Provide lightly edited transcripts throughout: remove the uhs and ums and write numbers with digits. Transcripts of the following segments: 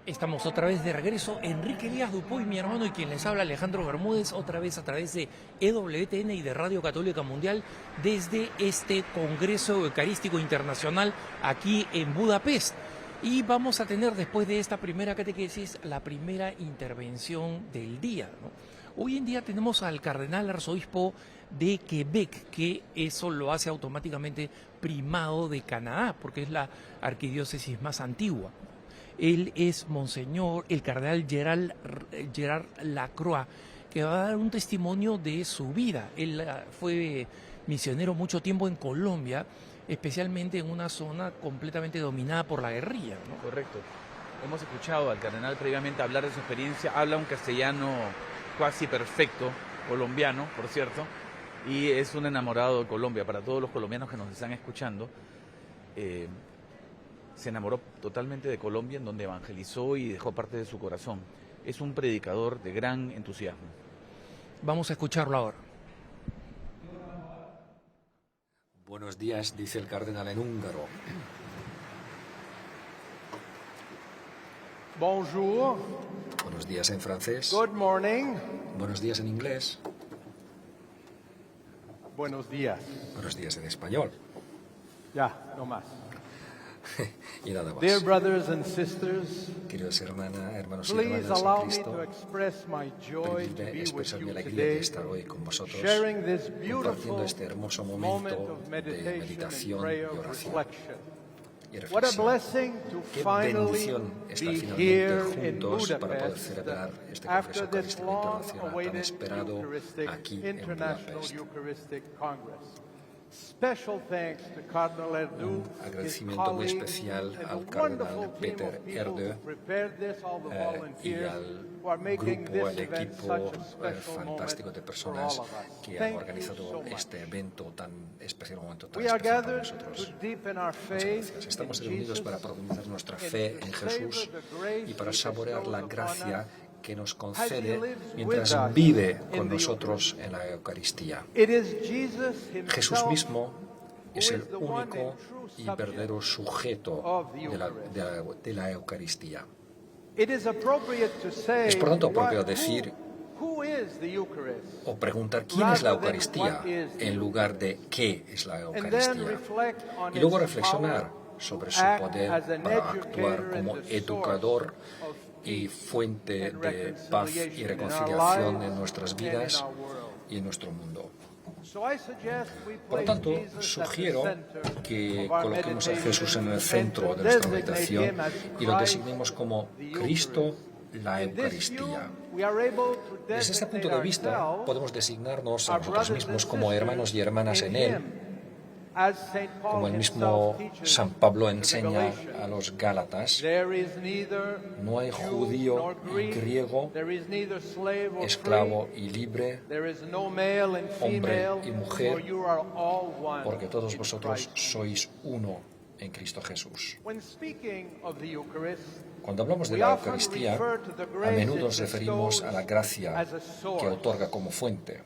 Estamos otra vez de regreso. Enrique Díaz Dupuy, mi hermano, y quien les habla, Alejandro Bermúdez, otra vez a través de EWTN y de Radio Católica Mundial desde este Congreso Eucarístico Internacional aquí en Budapest. Y vamos a tener después de esta primera catequesis la primera intervención del día, ¿no? Hoy en día tenemos al cardenal arzobispo de Quebec, que eso lo hace automáticamente primado de Canadá, porque es la arquidiócesis más antigua. Él es Monseñor, el cardenal Gerard Lacroix, que va a dar un testimonio de su vida. Él fue misionero mucho tiempo en Colombia, especialmente en una zona completamente dominada por la guerrilla, ¿no? Correcto. Hemos escuchado al cardenal previamente hablar de su experiencia. Habla un castellano casi perfecto, colombiano, por cierto, y es un enamorado de Colombia. Para todos los colombianos que nos están escuchando, se enamoró totalmente de Colombia, en donde evangelizó y dejó parte de su corazón. Es un predicador de gran entusiasmo. Vamos a escucharlo ahora. Buenos días, dice el cardenal en húngaro. Bonjour. Buenos días en francés. Good morning. Buenos días en inglés. Buenos días. Buenos días en español. Ya, no más. Y nada más. Dear brothers and sisters, Queridos hermanos y please hermanas allow en me to Cristo, express my joy to permitidme be with expresar mi you alegría de today, estar hoy con vosotros, sharing this compartiendo beautiful este hermoso moment momento of de meditation and meditación prayer y of oración reflection. y What a reflexión. blessing to Qué finally bendición estar be finalmente here in juntos para poder Budapest celebrar este Congreso after this Eucarístico Internacional tan long-awaited esperado Eucharistic aquí en International Budapest. Eucharistic Congress. Special thanks to Cardinal Erdu, Un his agradecimiento muy colleagues, especial and al the wonderful cardenal team Peter of people Erdu who prepared this, all the y volunteers al who are making grupo, this el event equipo such a special fantástico de moment for personas all of us. que han Thank you organizado so much. este evento tan especial, un momento tan We are especial para gathered to nosotros. deepen our Muchas faith gracias. in Estamos reunidos Jesus para profundizar nuestra and fe to en savor Jesús the grace y para He saborear la bestows gracia upon que nos as He concede lives mientras with us vive in con the nosotros en la Eucaristía. It is Jesus Jesús himself mismo es who el is the one único and true y subject verdadero sujeto of the de la Eucaristía. It is appropriate to say Es por tanto apropiado what- decir who is the Eucharist? o preguntar quién es la rather than Eucaristía what is the en lugar de qué es la And then Eucaristía. reflect on Y luego its reflexionar power sobre to su act poder as an para educator actuar and como the source educador of y peace fuente and de paz y reconciliation in our reconciliación lives en nuestras and in vidas our world. y en nuestro mundo. So I suggest we Por lo place tanto, Jesus at the sugiero center que of our coloquemos a meditation Jesús en el and centro to de nuestra designate meditación him as y lo Christ, designemos como the Cristo, Eucharist. la In this view, Eucaristía. we are able to Desde este punto de vista, ourselves, podemos designarnos a our nosotros brothers mismos and como hermanos y hermanas sisters en Él, him, as Saint Paul como el himself mismo teaches San Pablo to the enseña Galatians. a los Gálatas. There is neither No hay Jew judío nor y Greek, griego, there is neither slave or esclavo free, y libre, there is no male and hombre female, y mujer, for you are all one porque todos in vosotros Christ. sois uno en Cristo Jesús. When speaking of the Eucharist, Cuando hablamos de we la often Eucaristía, refer to the a grace menudo it nos referimos a la gracia as a source, que otorga como fuente,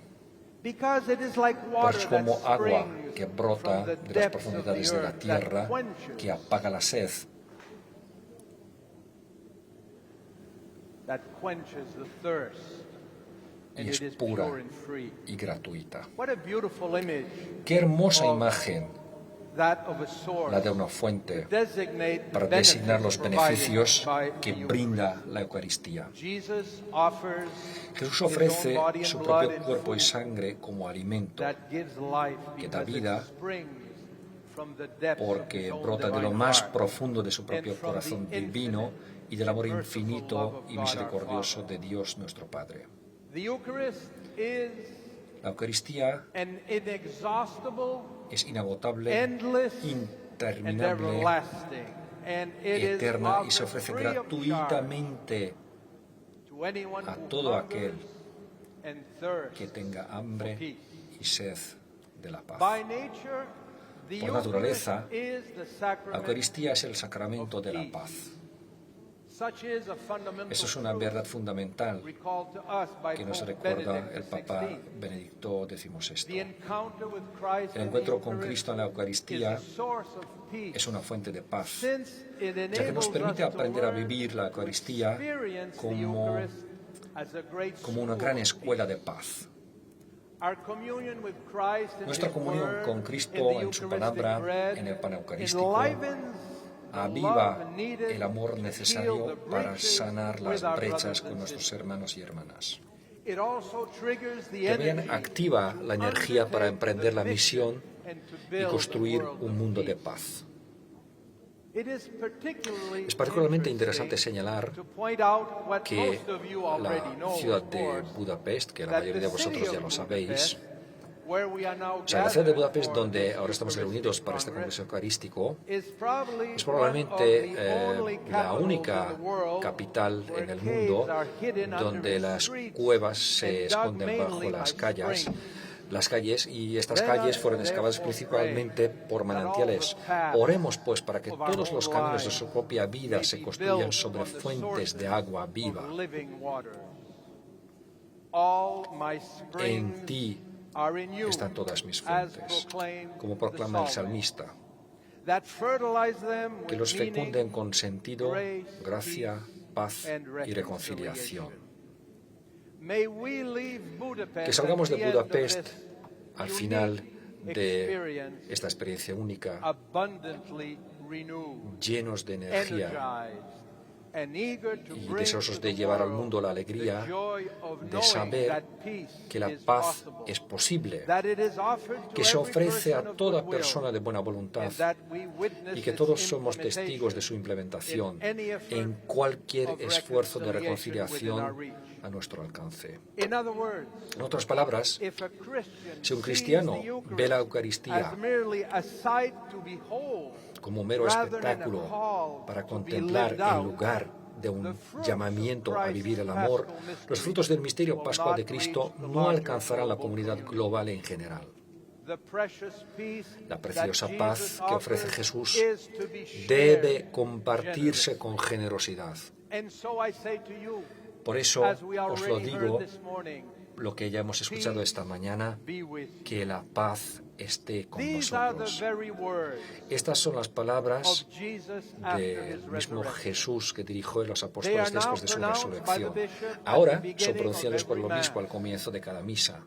because it is like pues water es como that agua springs que brota from the de las depths of profundidades the de la earth, tierra, that quenches, que apaga la sed that quenches the thirst, y and es it is pura pure and free. y gratuita. What a beautiful image Qué hermosa of imagen that of a source la de una fuente designate the para designar los benefits beneficios provided by que the brinda la Eucaristía. Jesus offers Jesús his ofrece own body and su blood propio in cuerpo y food sangre como alimento, that gives life que da because it vida, springs from the depths of porque his own brota de lo divine más heart profundo de su propio and from corazón the divino infinite y del amor and merciful love infinito of y God our misericordioso Father. de Dios nuestro Padre. The Eucharist is La Eucaristía an inexhaustible, es inagotable, endless, and interminable, everlasting, and it is eterna y se offered ofrece free of charge gratuitamente to anyone a who todo aquel hungers and thirsts que tenga for hambre peace. y sed de la paz. By nature, the Por naturaleza, Eucharist is the La sacrament Eucaristía es el sacramento of de la peace. paz. Eso es una verdad fundamental que nos recuerda el Papa Benedicto XVI. El encuentro con Cristo en la Eucaristía es una fuente de paz, ya que nos permite aprender a vivir la Eucaristía como una gran escuela de paz. Nuestra comunión con Cristo en su palabra, en el pan eucarístico, aviva el amor necesario para sanar las brechas con nuestros hermanos y hermanas. También activa la energía para emprender la misión y construir un mundo de paz. Es particularmente interesante señalar que la ciudad de Budapest, que la mayoría de vosotros ya lo sabéis, o sea, la ciudad de Budapest, donde ahora estamos reunidos para este congreso eucarístico, es probablemente la única capital en el mundo donde las cuevas se esconden bajo las calles, y estas calles fueron excavadas principalmente por manantiales. Oremos, pues, para que todos los caminos de su propia vida se construyan sobre fuentes de agua viva. En ti están todas mis fuentes, como proclama el salmista, que los fecunden con sentido, gracia, paz y reconciliación. Que salgamos de Budapest al final de esta experiencia única, llenos de energía y deseosos de llevar al mundo la alegría de saber que la paz es posible, que se ofrece a toda persona de buena voluntad y que todos somos testigos de su implementación en cualquier esfuerzo de reconciliación a nuestro alcance. En otras palabras, si un cristiano ve la Eucaristía como un mero espectáculo para contemplar en lugar de un llamamiento a vivir el amor, los frutos del misterio pascual de Cristo no alcanzarán la comunidad global en general. La preciosa paz que ofrece Jesús debe compartirse con generosidad. Por eso os lo digo, lo que ya hemos escuchado esta mañana, que la paz esté con vosotros. Estas son las palabras del mismo Jesús que dirigió a los apóstoles después de su resurrección. Ahora son pronunciadas por el obispo al comienzo de cada misa.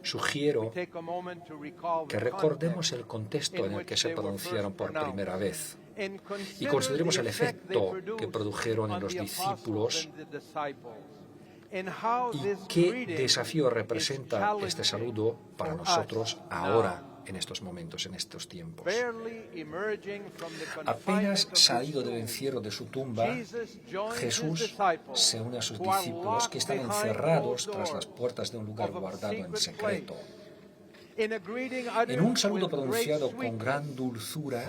Sugiero que recordemos el contexto en el que se pronunciaron por primera vez y consideremos el efecto que produjeron en los discípulos y qué desafío representa este saludo para nosotros ahora, en estos momentos, en estos tiempos. Apenas salido del encierro de su tumba, Jesús se une a sus discípulos que están encerrados tras las puertas de un lugar guardado en secreto. En un saludo pronunciado con gran dulzura,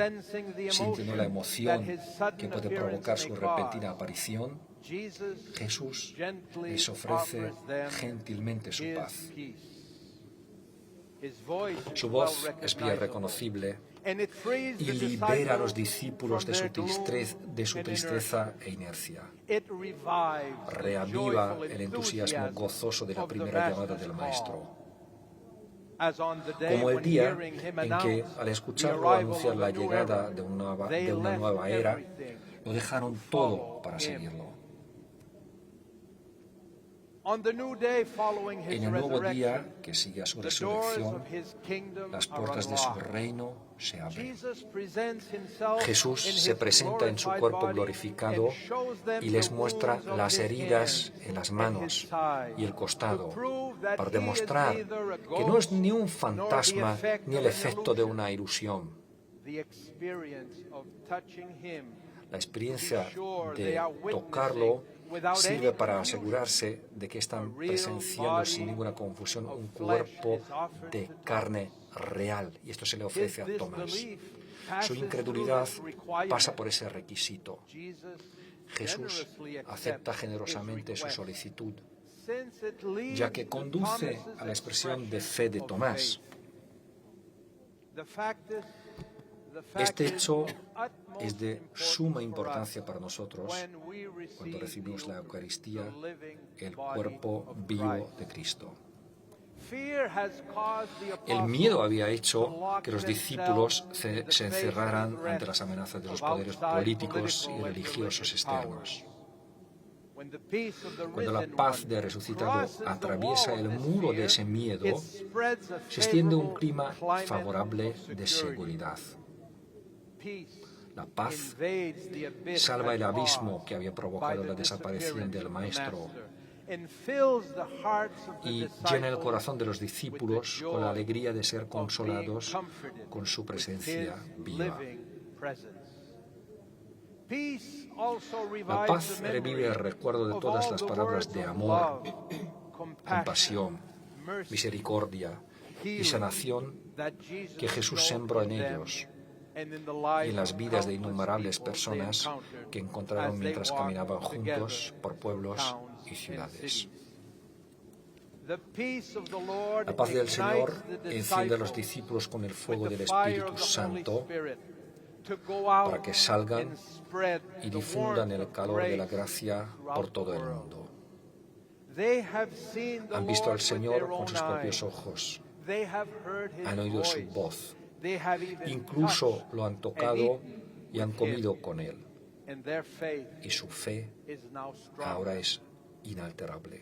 sintiendo la emoción que puede provocar su repentina aparición, Jesús les ofrece gentilmente su paz. Su voz es bien reconocible y libera a los discípulos de su tristeza e inercia. Reaviva el entusiasmo gozoso de la primera llamada del Maestro. Como el día en que, al escucharlo anunciar la llegada de una nueva era, lo dejaron todo para seguirlo. En el nuevo día que sigue a su resurrección, las puertas de su reino se abren. Jesús se presenta en su cuerpo glorificado y les muestra las heridas en las manos y el costado para demostrar que no es ni un fantasma ni el efecto de una ilusión. La experiencia de tocarlo sirve para asegurarse de que están presenciando sin ninguna confusión un cuerpo de carne real. Y esto se le ofrece a Tomás. Su incredulidad pasa por ese requisito. Jesús acepta generosamente su solicitud, ya que conduce a la expresión de fe de Tomás. Este hecho es de suma importancia para nosotros cuando recibimos la Eucaristía, el cuerpo vivo de Cristo. El miedo había hecho que los discípulos se encerraran ante las amenazas de los poderes políticos y religiosos externos. Cuando la paz del resucitado atraviesa el muro de ese miedo, se extiende un clima favorable de seguridad. La paz salva el abismo que había provocado la desaparición del Maestro y llena el corazón de los discípulos con la alegría de ser consolados con su presencia viva. La paz revive el recuerdo de todas las palabras de amor, compasión, misericordia y sanación que Jesús sembró en ellos y en las vidas de innumerables personas que encontraron mientras caminaban juntos por pueblos y ciudades. La paz del Señor enciende a los discípulos con el fuego del Espíritu Santo para que salgan y difundan el calor de la gracia por todo el mundo. Han visto al Señor con sus propios ojos, han oído su voz, incluso lo han tocado y han comido con Él. Y su fe ahora es inalterable.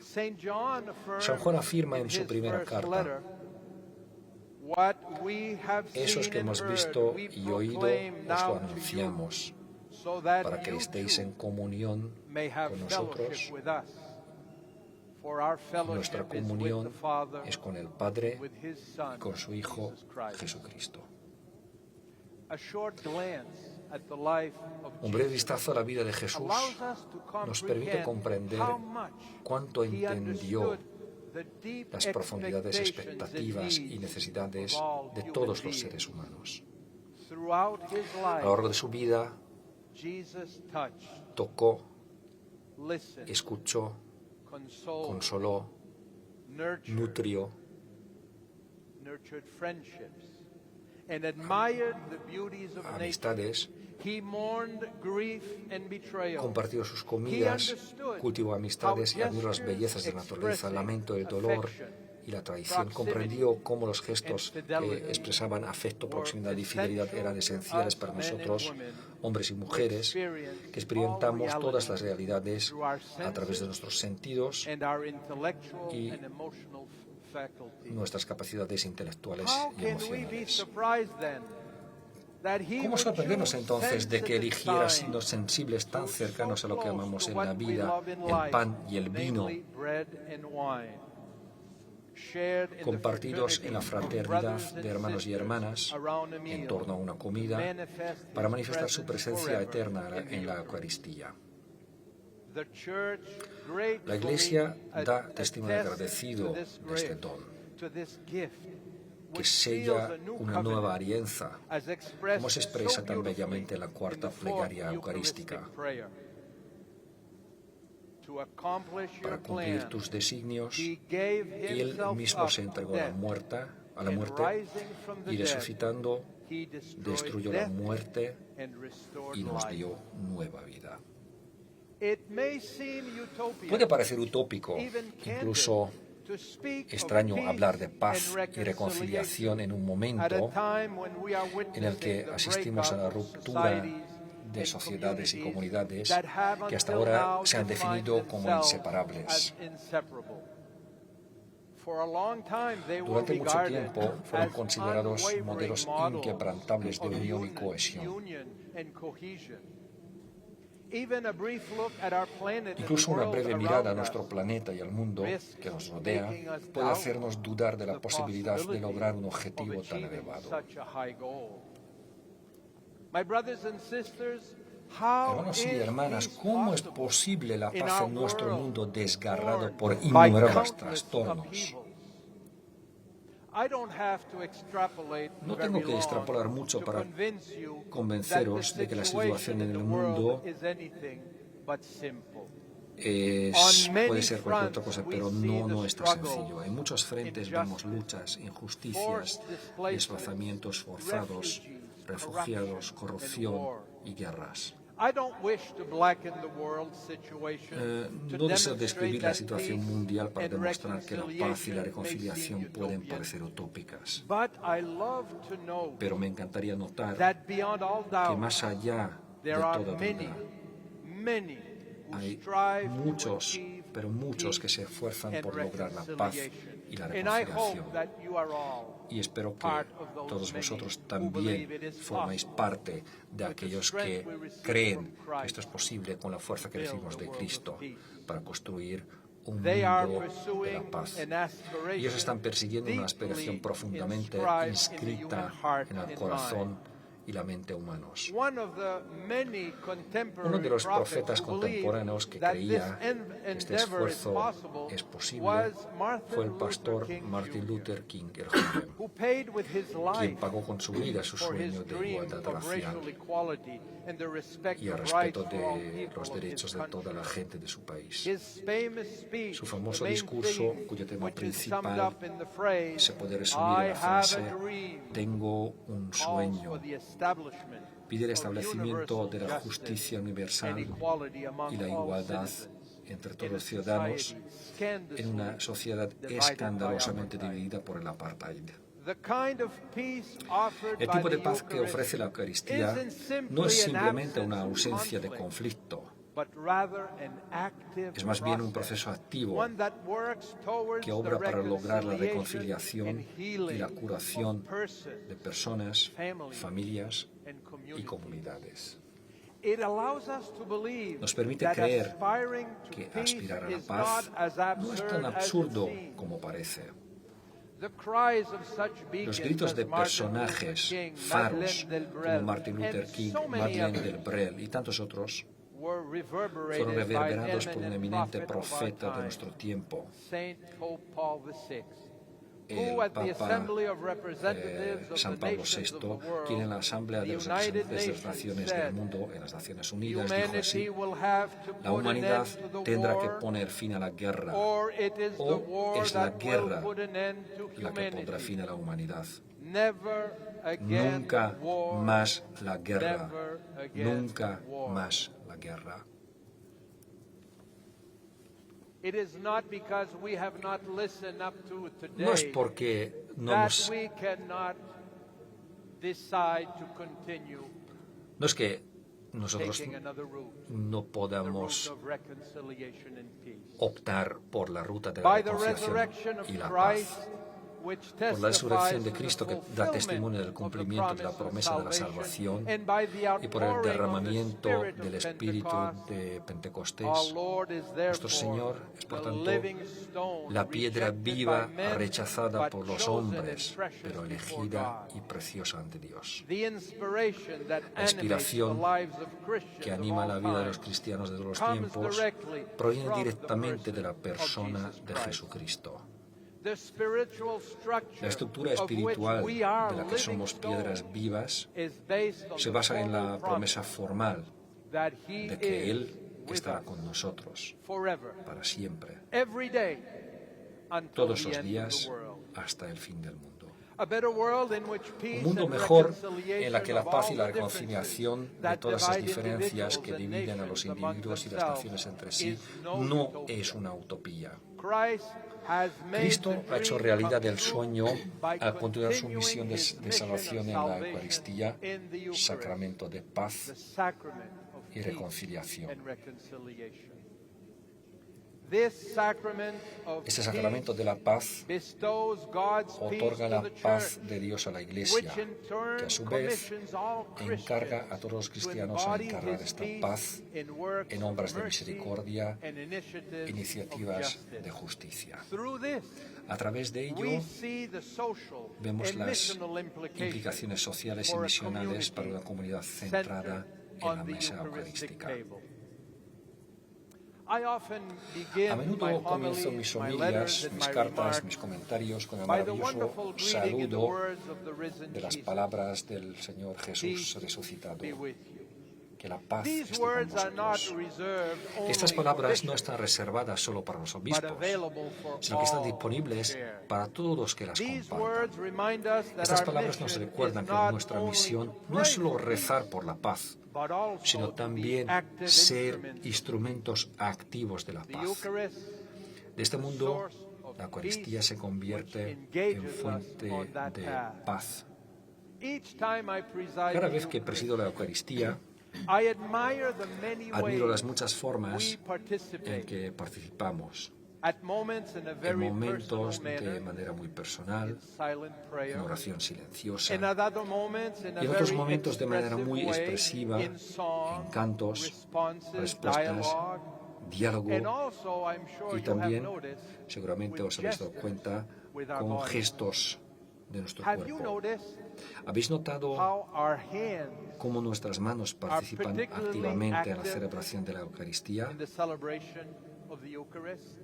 San Juan afirma en su primera carta: esos que hemos visto y oído os lo anunciamos, para que estéis en comunión con nosotros. Nuestra comunión es con el Padre y con su Hijo Jesucristo. Un breve vistazo a la vida de Jesús nos permite comprender cuánto entendió las profundidades expectativas y necesidades de todos los seres humanos. A lo largo de su vida, tocó, escuchó, consoló, nutrió, amistades, compartió sus comidas, cultivó amistades y admiró las bellezas de la naturaleza, lamento el dolor y la traición. Comprendió cómo los gestos que expresaban afecto, proximidad y fidelidad eran esenciales para nosotros, hombres y mujeres, que experimentamos todas las realidades a través de nuestros sentidos y nuestras capacidades intelectuales y emocionales. ¿Cómo sorprendernos entonces de que eligiera signos sensibles tan cercanos a lo que amamos en la vida, el pan y el vino, compartidos en la fraternidad de hermanos y hermanas en torno a una comida, para manifestar su presencia eterna en la Eucaristía? La Iglesia da testimonio agradecido de este don, que sella una nueva alianza, como se expresa tan bellamente en la cuarta plegaria eucarística. Para cumplir tus designios, Él mismo se entregó a la muerte y resucitando destruyó la muerte y nos dio nueva vida. Puede parecer utópico, incluso extraño, hablar de paz y reconciliación en un momento en el que asistimos a la ruptura de sociedades y comunidades que hasta ahora se han definido como inseparables. Durante mucho tiempo fueron considerados modelos inquebrantables de unión y cohesión. Incluso una breve mirada a nuestro planeta y al mundo que nos rodea puede hacernos dudar de la posibilidad de lograr un objetivo tan elevado. Hermanos y hermanas, ¿cómo es posible la paz en nuestro mundo desgarrado por innumerables trastornos? No tengo que extrapolar mucho para convenceros de que la situación en el mundo puede ser cualquier otra cosa, pero no es tan sencillo. En muchos frentes vemos luchas, injusticias, desplazamientos forzados, refugiados, corrupción y guerras. No deseo describir la situación mundial para demostrar que la paz y la reconciliación pueden parecer utópicas. Pero me encantaría notar que más allá de toda duda, hay muchos, pero muchos que se esfuerzan por lograr la paz y la reconciliación. Y espero que todos vosotros también formáis parte de aquellos que creen que esto es posible con la fuerza que recibimos de Cristo para construir un mundo de la paz. Ellos están persiguiendo una aspiración profundamente inscrita en el corazón y la mente humanos. Uno de los profetas contemporáneos que creía que este esfuerzo es posible fue el pastor Martin Luther King, el joven, quien pagó con su vida su sueño de igualdad racial y el respeto de los derechos de toda la gente de su país. Su famoso discurso, cuyo tema principal se puede resumir en la frase «Tengo un sueño», pide el establecimiento de la justicia universal y la igualdad entre todos los ciudadanos en una sociedad escandalosamente dividida por el apartheid. El tipo de paz que ofrece la Eucaristía no es simplemente una ausencia de conflicto, es más bien un proceso activo que obra para lograr la reconciliación y la curación de personas, familias y comunidades. Nos permite creer que aspirar a la paz no es tan absurdo como parece. Los gritos de personajes, faros, como Martin Luther King, Madeleine Delbrel y tantos otros, fueron reverberados por un eminente profeta de nuestro tiempo, el Papa San Pablo VI, quien en la Asamblea de los Representantes de las Naciones del Mundo, en las Naciones Unidas, dijo así: la humanidad tendrá que poner fin a la guerra, o es la guerra la que pondrá fin a la humanidad. Nunca más la guerra, nunca más la guerra. No es porque no es que nosotros no podamos optar por la ruta de la reconciliación y la paz. Por la resurrección de Cristo, que da testimonio del cumplimiento de la promesa de la salvación, y por el derramamiento del Espíritu de Pentecostés, nuestro Señor es, por tanto, la piedra viva rechazada por los hombres, pero elegida y preciosa ante Dios. La inspiración que anima la vida de los cristianos de todos los tiempos proviene directamente de la persona de Jesucristo. La estructura espiritual de la que somos piedras vivas se basa en la promesa formal de que Él estará con nosotros para siempre, todos los días hasta el fin del mundo. Un mundo mejor en la que la paz y la reconciliación de todas las diferencias que dividen a los individuos y las naciones entre sí no es una utopía. Cristo ha hecho realidad el sueño al continuar su misión de salvación en la Eucaristía, sacramento de paz y reconciliación. Este sacramento de la paz otorga la paz de Dios a la Iglesia, que a su vez encarga a todos los cristianos a encargar esta paz en obras de misericordia, iniciativas de justicia. A través de ello vemos las implicaciones sociales y misionales para una comunidad centrada en la mesa eucarística. A menudo comienzo mis homilías, mis cartas, mis comentarios con el maravilloso saludo de las palabras del Señor Jesús resucitado. Que la paz These esté con words are not vosotros. reserved Estas only palabras for no bishops, están reservadas solo para los but obispos, available for sino que están all to disponibles share. para todos los que las These compartan. words remind us that Estas our palabras nos mission recuerdan is que not nuestra only misión to no es pray solo for rezar peace, por la paz, but also sino to be también active ser instruments. instrumentos activos de la The paz. Eucharist, De este mundo, source of la Eucaristía peace, se convierte which en engages fuente us on that de path. paz. Each time I preside Cada the vez que presido la Eucaristía, I admire the many admiro las ways muchas we formas en participate. que participamos, At moments in a en very momentos personal de manner, manera muy personal, in silent en prayer, oración silenciosa, and at other moments in a y en otros very momentos de manera muy expressive way, expresiva, in song, en cantos, responses, respuestas, dialogue, diálogo, and also I'm sure y you have también, noticed, seguramente with os habéis dado gestures cuenta, with our con bodies. gestos de nuestro Have you cuerpo. noticed ¿Habéis notado how our hands cómo nuestras manos participan particularly activamente en la active celebración de la Eucaristía? in the celebration of the Eucharist?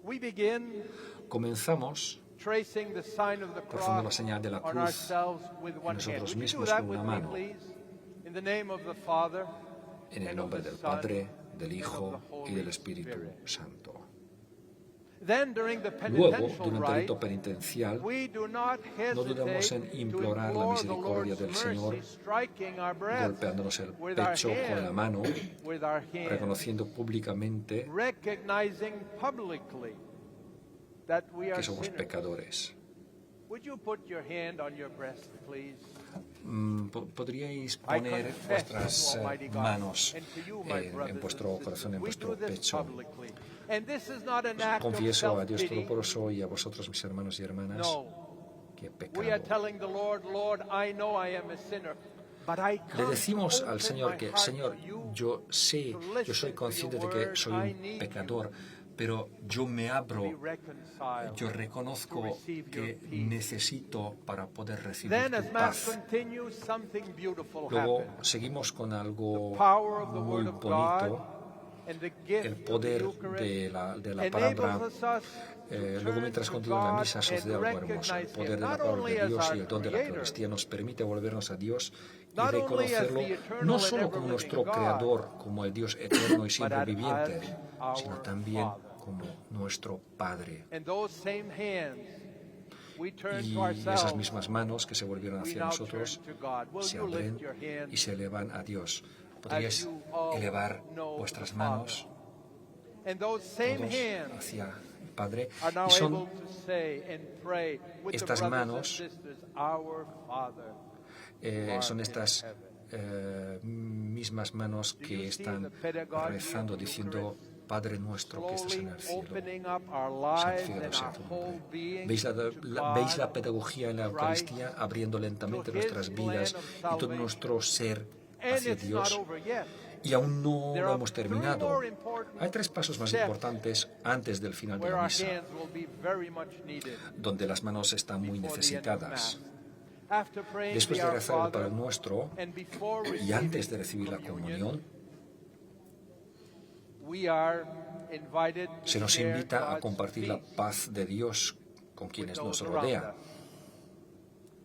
We begin Comenzamos tracing the sign of the trazando la cross señal de la on cruz ourselves with one hand. nosotros Would you do mismos that con with una me, mano. please? In the name of the Father, en el and of nombre the del Son, Padre, del and Hijo of the Holy y del Espíritu Spirit. Santo. Then, during the Luego, penitential durante el rite, rito penitencial, we do not no dudamos en hesitate implorar to la implore the misericordia Lord's del Señor, mercy, striking our breast golpeándonos el with our pecho con la hand, mano, with our hand, reconociendo públicamente recognizing publicly that we are que somos sinners. pecadores. Would you put your hand on your breast, please? ¿Podríais I poner confess vuestras to Almighty God manos and to you, my brothers en and vuestro sisters. corazón, en We vuestro do this pecho? publicly. And this is not an act of Confieso a Dios self-pity. Todopoderoso y a vosotros, mis hermanos y hermanas, No. que he We are pecado. telling the Lord, Lord, I know I am a sinner, but I Le come decimos to al open Señor my que, heart Señor, to you. yo sé, yo soy consciente de que soy un pecador, pero yo me Be abro, reconciled. yo reconozco que necesito para poder recibir Then, as tu Mass paz. continues, something beautiful Luego happens. seguimos con algo Power of the muy Word of bonito, God and the gift el of the poder Eucharist de la palabra. enables us to Luego, turn mientras to continúa la God misa, sucede and algo hermoso. El recognize poder Him de la not palabra only de as Dios y our el don de la Creator, Eucaristía nos permite volvernos a Dios y not only as reconocerlo the eternal no and solo ever como living nuestro God, Creador, como el Dios eterno y siempre but viviente, as sino our también Father. como nuestro Padre. And those same hands we turn Y to ourselves. esas mismas manos que se volvieron We hacia now turn nosotros to God. Will se you lift abren your hands y se elevan a Dios. ¿Podríais you all elevar know vuestras the Father? manos And those same todos hands hacia el Padre? are now Y able son to say and pray with the estas brothers manos, and sisters, Our Father. son estas mismas manos que están rezando, diciendo, Padre nuestro que estás en el cielo, Opening up our lives santificado and sea our tu whole nombre. being ¿Veis to ¿Veis la God, pedagogía en la Eucaristía abriendo lentamente nuestras vidas y todo nuestro ser and hacia it's not Dios? over yet. Y aún no There lo are hemos three terminado. more important Hay 3 pasos más steps importantes antes del final de where la our misa, hands will be very much needed donde las manos están muy before the end of necesitadas. Mass. After praying Después the de Our rezar el Father Padre Nuestro and before y receiving antes de recibir la comunión, we are invited to se nos share invita a God's compartir la peace paz de Dios con with quienes those nos around rodean. us.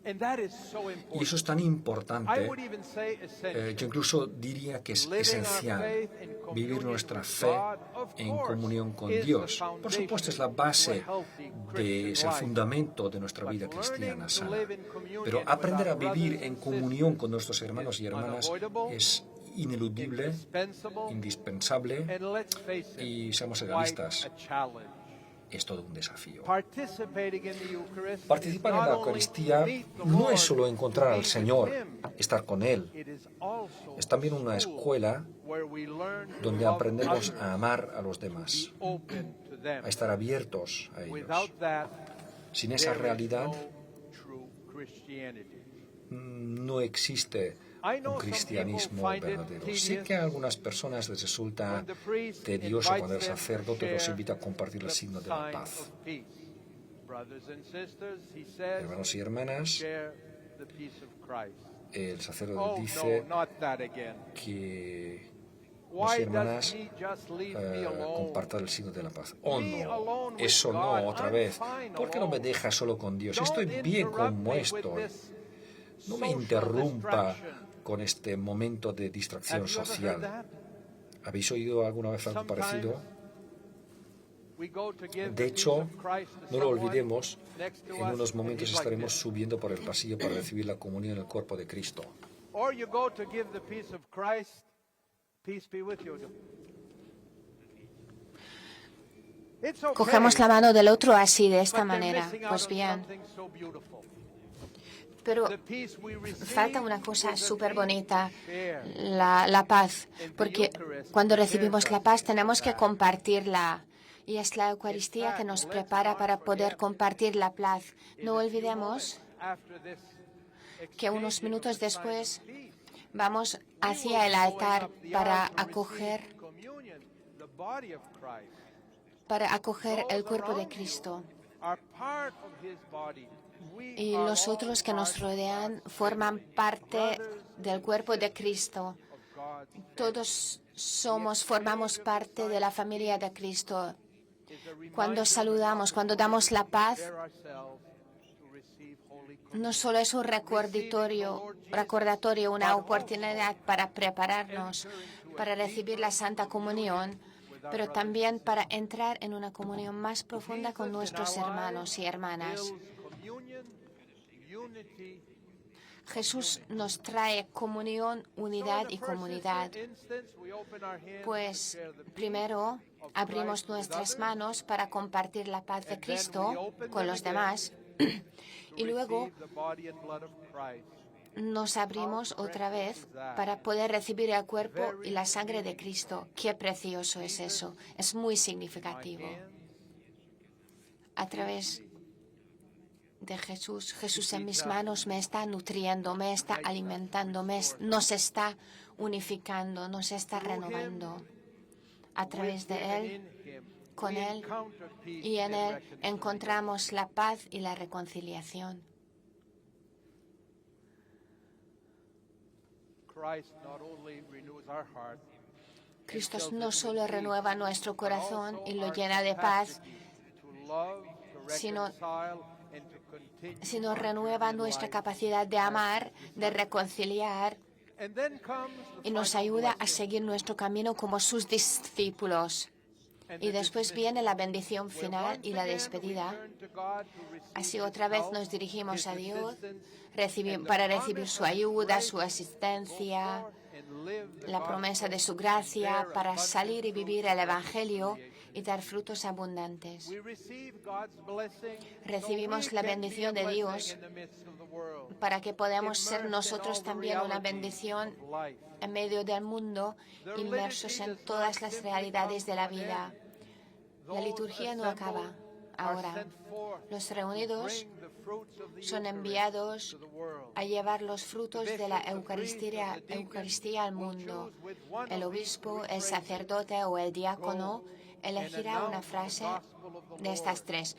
And that is so Y important. eso es tan I importante, would even say essential. yo incluso diría que es Living our esencial faith in communion vivir nuestra with fe God, of en course, comunión con is the Dios. Por foundation supuesto, es la to a base, healthy es Christian el life. fundamento de nuestra But vida learning cristiana to sana. live in communion Pero with aprender a our vivir brothers en and comunión sisters con nuestros hermanos y is hermanas unavoidable, es ineludible, indispensable, indispensable and let's face it, y seamos quite realistas, a challenge. es todo un desafío. Participating in the Eucharist Participar is en not la only Eucaristía to meet the no Lord, es solo encontrar to be al Señor, with Him. estar con Él, It is also es también una a school escuela where we learn to donde love aprendemos others, a amar a los demás, be open to them. a estar abiertos a ellos. Without that, Sin esa there is realidad no true Christianity. no existe I know un some cristianismo people find it verdadero. tedious Sé que a algunas personas les resulta when the priest tedioso cuando el invites them sacerdote to los share invita a compartir el the signo de la sign paz. of peace. Brothers and sisters, he says, Hermanos y hermanas, share the peace of Christ. el sacerdote Oh dice no, not that again. que hermanos y Why hermanas does he just leave me alone? compartan el signo de la paz. Oh Me no, alone with eso God. no, otra I'm vez. fine ¿Por qué no me alone. dejas solo con Dios? Don't Estoy bien interrupt como me with estoy. this No me social interrumpa distraction. con este momento de distracción social. ¿Habéis oído alguna vez algo parecido? De hecho, no lo olvidemos, en unos momentos estaremos subiendo por el pasillo para recibir la comunión en el cuerpo de Cristo. Cogemos la mano del otro así, de esta manera. Pues bien. Pero falta una cosa súper bonita, la paz. Porque cuando recibimos la paz tenemos que compartirla. Y es la Eucaristía que nos prepara para poder compartir la paz. No olvidemos que unos minutos después vamos hacia el altar para acoger el cuerpo de Cristo. Y los otros que nos rodean forman parte del cuerpo de Cristo. Todos formamos parte de la familia de Cristo. Cuando saludamos, cuando damos la paz, no solo es un recordatorio, una oportunidad para prepararnos para recibir la Santa Comunión, pero también para entrar en una comunión más profunda con nuestros hermanos y hermanas. Jesús nos trae comunión, unidad y comunidad. Pues primero abrimos nuestras manos para compartir la paz de Cristo con los demás y luego nos abrimos otra vez para poder recibir el cuerpo y la sangre de Cristo. Qué precioso es eso. Es muy significativo. A través de Jesús en mis manos me está nutriendo, me está alimentando, nos está unificando, nos está renovando. A través de Él, con Él y en Él encontramos la paz y la reconciliación. Cristo no solo renueva nuestro corazón y lo llena de paz, sino renueva nuestra capacidad de amar, de reconciliar y nos ayuda a seguir nuestro camino como sus discípulos. Y después viene la bendición final y la despedida. Así otra vez nos dirigimos a Dios para recibir su ayuda, su asistencia, la promesa de su gracia, para salir y vivir el Evangelio y dar frutos abundantes. Recibimos la bendición de Dios para que podamos ser nosotros también una bendición en medio del mundo, inmersos en todas las realidades de la vida. La liturgia no acaba ahora. Los reunidos son enviados a llevar los frutos de la Eucaristía al mundo. El obispo, el sacerdote o el diácono elegirá una frase de estas tres.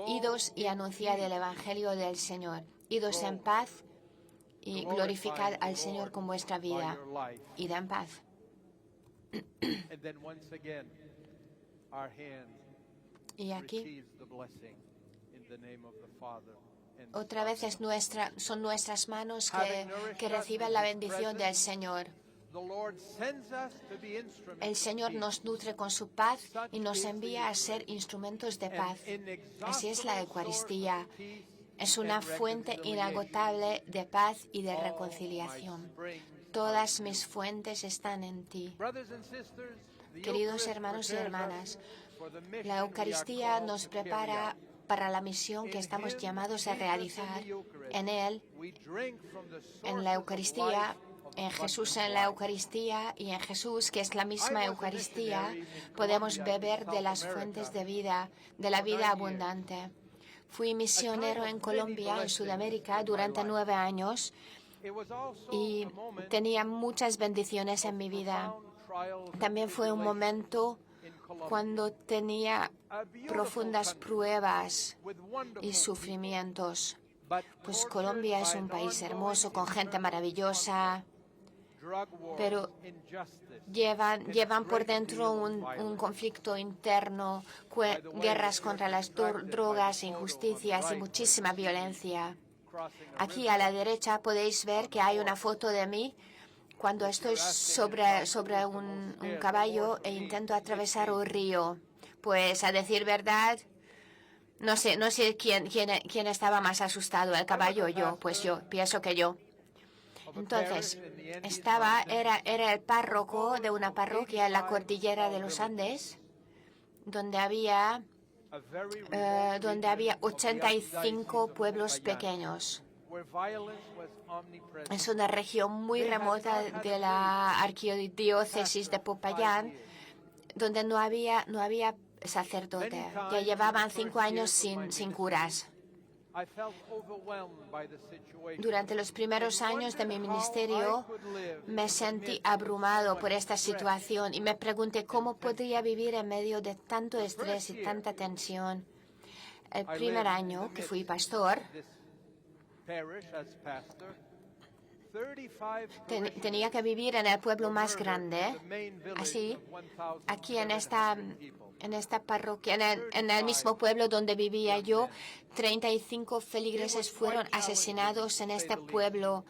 Idos y anunciad el Evangelio del Señor. Idos en paz y glorificad al Señor con vuestra vida. Id en paz. Y aquí otra vez son nuestras manos que reciben la bendición del Señor. El Señor nos nutre con su paz y nos envía a ser instrumentos de paz. Así es la Eucaristía. Es una fuente inagotable de paz y de reconciliación. Todas mis fuentes están en ti. Queridos hermanos y hermanas, la Eucaristía nos prepara para la misión que estamos llamados a realizar. En Él, en la Eucaristía, en Jesús en la Eucaristía y en Jesús, que es la misma Eucaristía, podemos beber de las fuentes de vida, de la vida abundante. Fui misionero en Colombia, en Sudamérica, durante 9 años y tenía muchas bendiciones en mi vida. También fue un momento cuando tenía profundas pruebas y sufrimientos. Pues Colombia es un país hermoso, con gente maravillosa, pero llevan por dentro un conflicto interno, guerras contra las drogas, injusticias y muchísima violencia. Aquí a la derecha podéis ver que hay una foto de mí cuando estoy sobre un caballo e intento atravesar un río. Pues a decir verdad, no sé quién estaba más asustado, el caballo o yo. Pues yo, pienso que yo. Entonces, era el párroco de una parroquia en la cordillera de los Andes, donde había 85 pueblos pequeños. Es una región muy remota de la arquidiócesis de Popayán, donde no había sacerdote. Ya llevaban 5 años sin curas. Durante los primeros años de mi ministerio me sentí abrumado por esta situación y me pregunté cómo podría vivir en medio de tanto estrés y tanta tensión. El primer año que fui pastor, tenía que vivir en el pueblo más grande. Así, aquí en esta parroquia, en el mismo pueblo donde vivía yo, 35 feligreses fueron asesinados en este pueblo,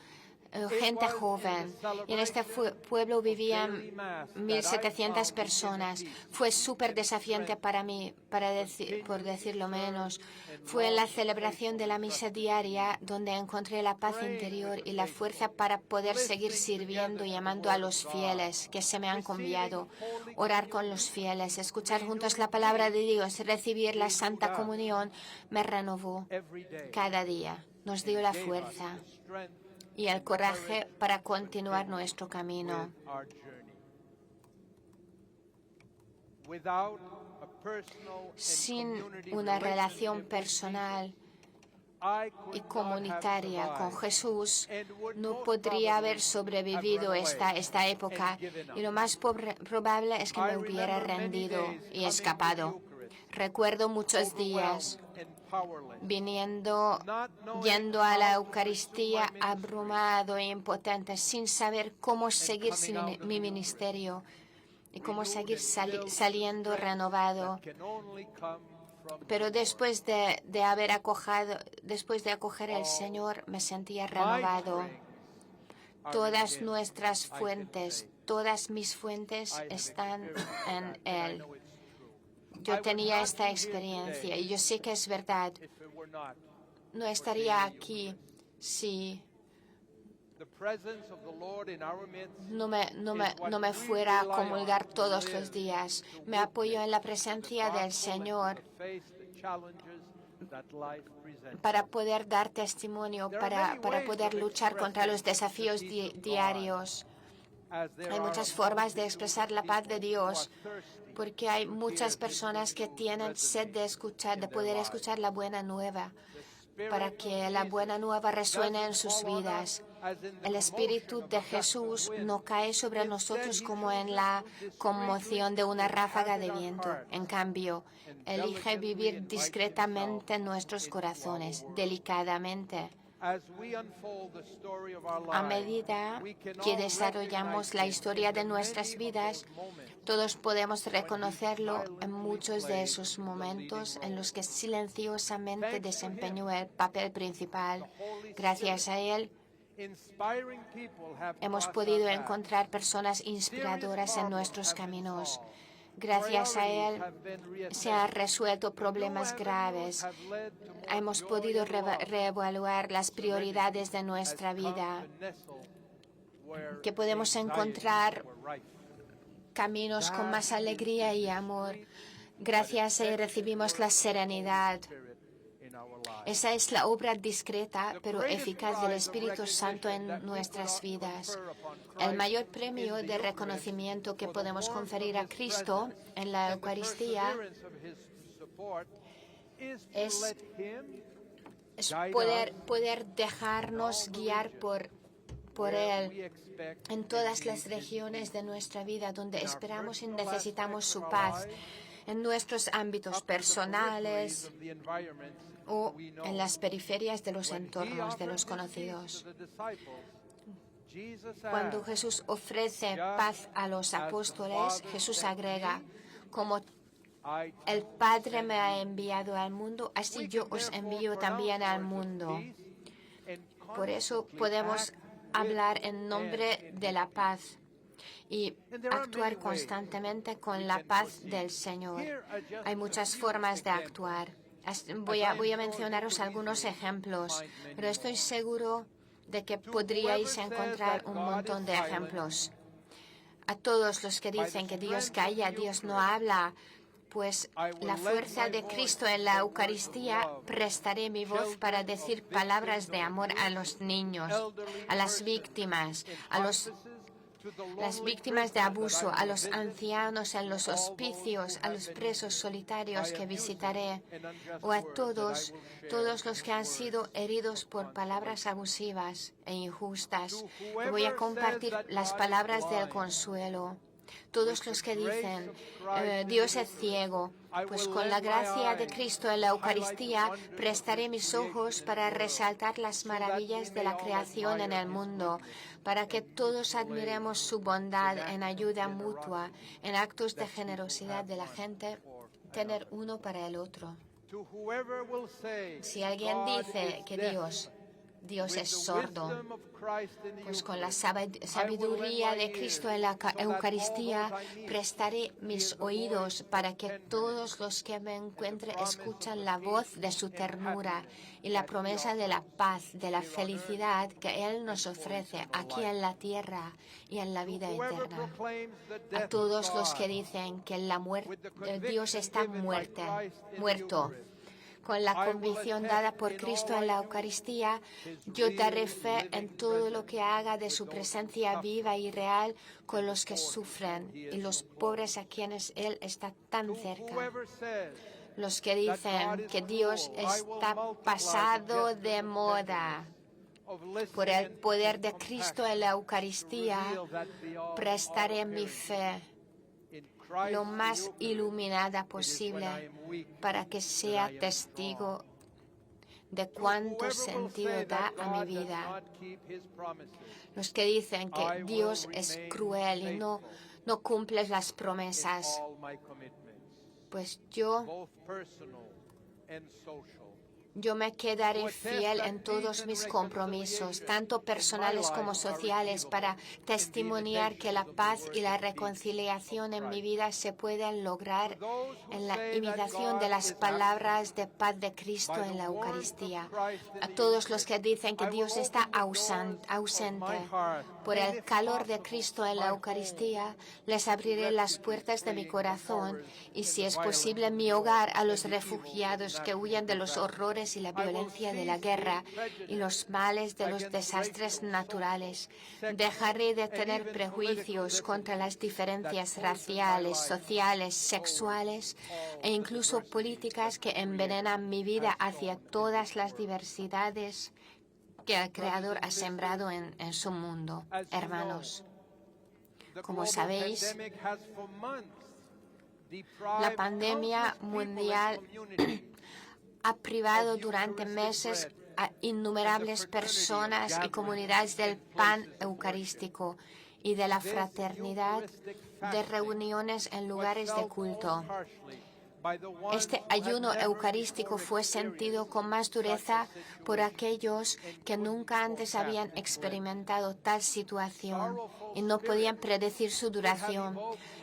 gente joven. Y en este pueblo vivían 1.700 personas. Fue súper desafiante para mí, por decirlo menos. Fue en la celebración de la misa diaria donde encontré la paz interior y la fuerza para poder seguir sirviendo y amando a los fieles que se me han confiado. Orar con los fieles, escuchar juntos la palabra de Dios, recibir la Santa Comunión, me renovó cada día. Nos dio la fuerza y el coraje para continuar nuestro camino. Sin una relación personal y comunitaria con Jesús, no podría haber sobrevivido esta época, y lo más probable es que me hubiera rendido y escapado. Recuerdo muchos días yendo a la Eucaristía abrumado e impotente, sin saber cómo seguir mi ministerio y cómo seguir saliendo renovado. Pero después de acoger al Señor, me sentía renovado. Todas nuestras fuentes, todas mis fuentes están en Él. Yo tenía esta experiencia y yo sé que es verdad. No estaría aquí si no me fuera a comulgar todos los días. Me apoyo en la presencia del Señor para poder dar testimonio, para poder luchar contra los desafíos diarios. Hay muchas formas de expresar la paz de Dios, porque hay muchas personas que tienen sed de poder escuchar la buena nueva, para que la buena nueva resuene en sus vidas. El Espíritu de Jesús no cae sobre nosotros como en la conmoción de una ráfaga de viento. En cambio, elige vivir discretamente en nuestros corazones, delicadamente. A medida que desarrollamos la historia de nuestras vidas, todos podemos reconocerlo en muchos de esos momentos en los que silenciosamente desempeñó el papel principal. Gracias a él, hemos podido encontrar personas inspiradoras en nuestros caminos. Gracias a él se han resuelto problemas graves. Hemos podido reevaluar las prioridades de nuestra vida, que podemos encontrar caminos con más alegría y amor. Gracias a él recibimos la serenidad. Esa es la obra discreta pero eficaz del Espíritu Santo en nuestras vidas. El mayor premio de reconocimiento que podemos conferir a Cristo en la Eucaristía es poder dejarnos guiar por Él en todas las regiones de nuestra vida donde esperamos y necesitamos su paz, en nuestros ámbitos personales o en las periferias de los entornos de los conocidos. Cuando Jesús ofrece paz a los apóstoles, Jesús agrega: como el Padre me ha enviado al mundo, así yo os envío también al mundo. Por eso podemos hablar en nombre de la paz y actuar constantemente con la paz del Señor. Hay muchas formas de actuar. Voy a mencionaros algunos ejemplos, pero estoy seguro de que podríais encontrar un montón de ejemplos. A todos los que dicen que Dios calla, Dios no habla, pues la fuerza de Cristo en la Eucaristía prestaré mi voz para decir palabras de amor a los niños, a las víctimas, las víctimas de abuso, a los ancianos en los hospicios, a los presos solitarios que visitaré, o a todos los que han sido heridos por palabras abusivas e injustas, que voy a compartir las palabras del consuelo. Todos los que dicen, Dios es ciego, pues con la gracia de Cristo en la Eucaristía prestaré mis ojos para resaltar las maravillas de la creación en el mundo, para que todos admiremos su bondad en ayuda mutua, en actos de generosidad de la gente, tener uno para el otro. Si alguien dice que Dios es sordo, pues con la sabiduría de Cristo en la Eucaristía prestaré mis oídos para que todos los que me encuentren escuchen la voz de su ternura y la promesa de la paz, de la felicidad que Él nos ofrece aquí en la tierra y en la vida eterna. A todos los que dicen que Dios está muerto, con la convicción dada por Cristo en la Eucaristía, yo daré fe en todo lo que haga de su presencia viva y real con los que sufren y los pobres a quienes Él está tan cerca. Los que dicen que Dios está pasado de moda, por el poder de Cristo en la Eucaristía, prestaré mi fe lo más iluminada posible para que sea testigo de cuánto sentido da a mi vida. Los que dicen que Dios es cruel y no cumple las promesas, pues yo me quedaré fiel en todos mis compromisos, tanto personales como sociales, para testimoniar que la paz y la reconciliación en mi vida se pueden lograr en la imitación de las palabras de paz de Cristo en la Eucaristía. A todos los que dicen que Dios está ausente, por el calor de Cristo en la Eucaristía, les abriré las puertas de mi corazón y, si es posible, mi hogar a los refugiados que huyen de los horrores y la violencia de la guerra y los males de los desastres naturales. Dejaré de tener prejuicios contra las diferencias raciales, sociales, sexuales e incluso políticas que envenenan mi vida hacia todas las diversidades que el Creador ha sembrado en su mundo. Hermanos, como sabéis, la pandemia mundial ha privado durante meses a innumerables personas y comunidades del pan eucarístico y de la fraternidad, de reuniones en lugares de culto. Este ayuno eucarístico fue sentido con más dureza por aquellos que nunca antes habían experimentado tal situación y no podían predecir su duración.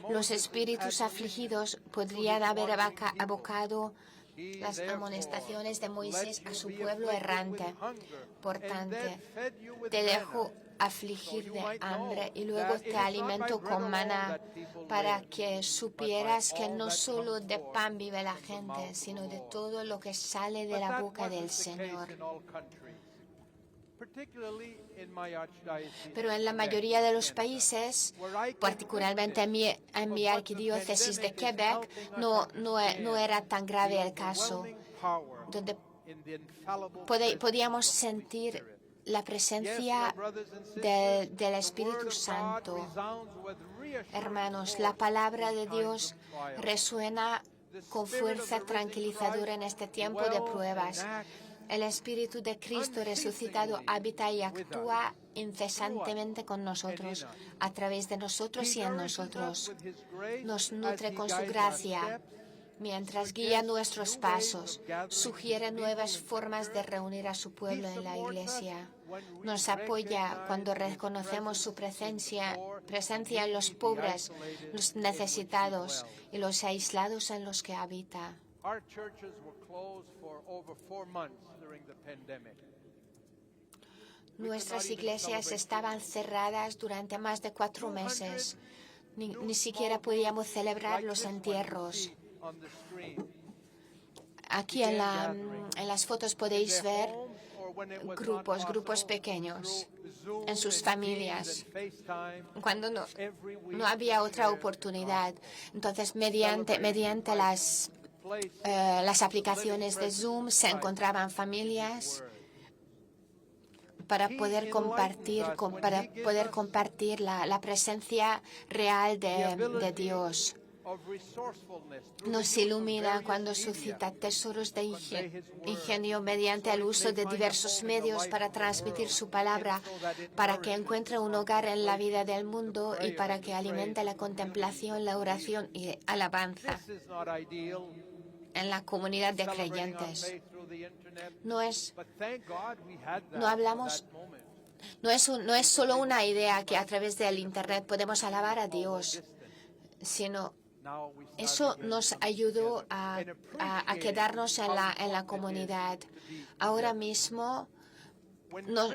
Los espíritus afligidos podrían haber abocado las amonestaciones de Moisés a su pueblo errante. Por tanto, te dejo afligir de hambre y luego te alimento con maná, para que supieras que no solo de pan vive la gente, sino de todo lo que sale de la boca del Señor. Pero en la mayoría de los países, particularmente en mi arquidiócesis de Quebec, no era tan grave el caso, donde podíamos sentir la presencia del Espíritu Santo. Hermanos, la palabra de Dios resuena con fuerza tranquilizadora en este tiempo de pruebas. El Espíritu de Cristo resucitado habita y actúa incesantemente con nosotros, a través de nosotros y en nosotros. Nos nutre con su gracia, mientras guía nuestros pasos, sugiere nuevas formas de reunir a su pueblo en la Iglesia. nos apoya cuando reconocemos su presencia en los pobres, los necesitados y los aislados en los que habita. Nuestras iglesias estaban cerradas durante más de 4 meses. Ni siquiera podíamos celebrar los entierros. Aquí en las fotos podéis ver grupos pequeños en sus familias, cuando no había otra oportunidad. Entonces, mediante las aplicaciones de Zoom se encontraban familias para poder compartir la presencia real de Dios. Nos ilumina cuando suscita tesoros de ingenio mediante el uso de diversos medios para transmitir su palabra, para que encuentre un hogar en la vida del mundo y para que alimente la contemplación, la oración y alabanza en la comunidad de creyentes. No es solo una idea que a través del Internet podemos alabar a Dios, sino eso nos ayudó a quedarnos en la comunidad. Ahora mismo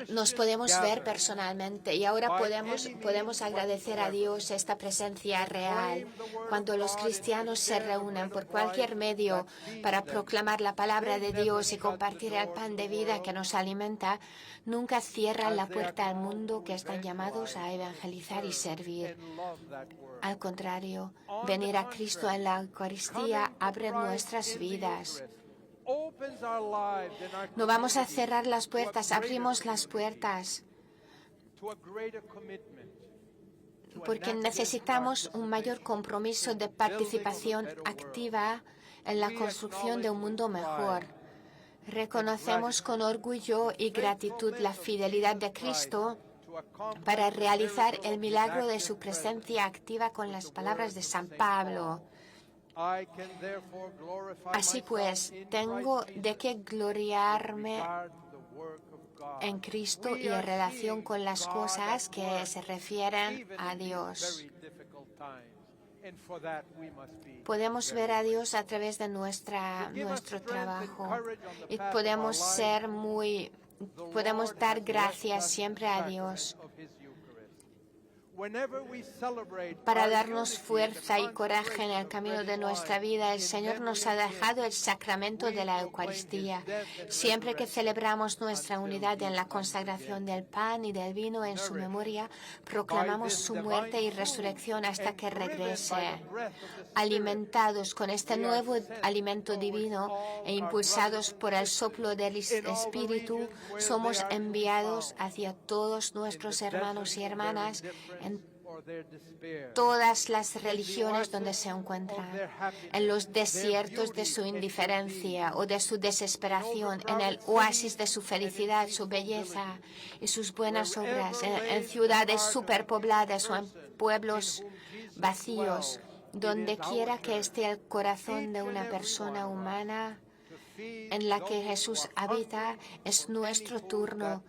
nos podemos ver personalmente y ahora podemos agradecer a Dios esta presencia real. Cuando los cristianos se reúnen por cualquier medio para proclamar la palabra de Dios y compartir el pan de vida que nos alimenta, nunca cierran la puerta al mundo que están llamados a evangelizar y servir. Al contrario, venir a Cristo en la Eucaristía abre nuestras vidas. No vamos a cerrar las puertas, abrimos las puertas, porque necesitamos un mayor compromiso de participación activa en la construcción de un mundo mejor. Reconocemos con orgullo y gratitud la fidelidad de Cristo para realizar el milagro de su presencia activa con las palabras de San Pablo. Así pues, tengo de qué gloriarme en Cristo y en relación con las cosas que se refieren a Dios. Podemos ver a Dios a través de nuestro trabajo y podemos dar gracias siempre a Dios. Para darnos fuerza y coraje en el camino de nuestra vida, el Señor nos ha dejado el sacramento de la Eucaristía. Siempre que celebramos nuestra unidad en la consagración del pan y del vino en su memoria, proclamamos su muerte y resurrección hasta que regrese. Alimentados con este nuevo alimento divino e impulsados por el soplo del Espíritu, somos enviados hacia todos nuestros hermanos y hermanas en todas las religiones donde se encuentran, en los desiertos de su indiferencia o de su desesperación, en el oasis de su felicidad, su belleza y sus buenas obras, en ciudades superpobladas o en pueblos vacíos, donde quiera que esté el corazón de una persona humana en la que Jesús habita, es nuestro turno.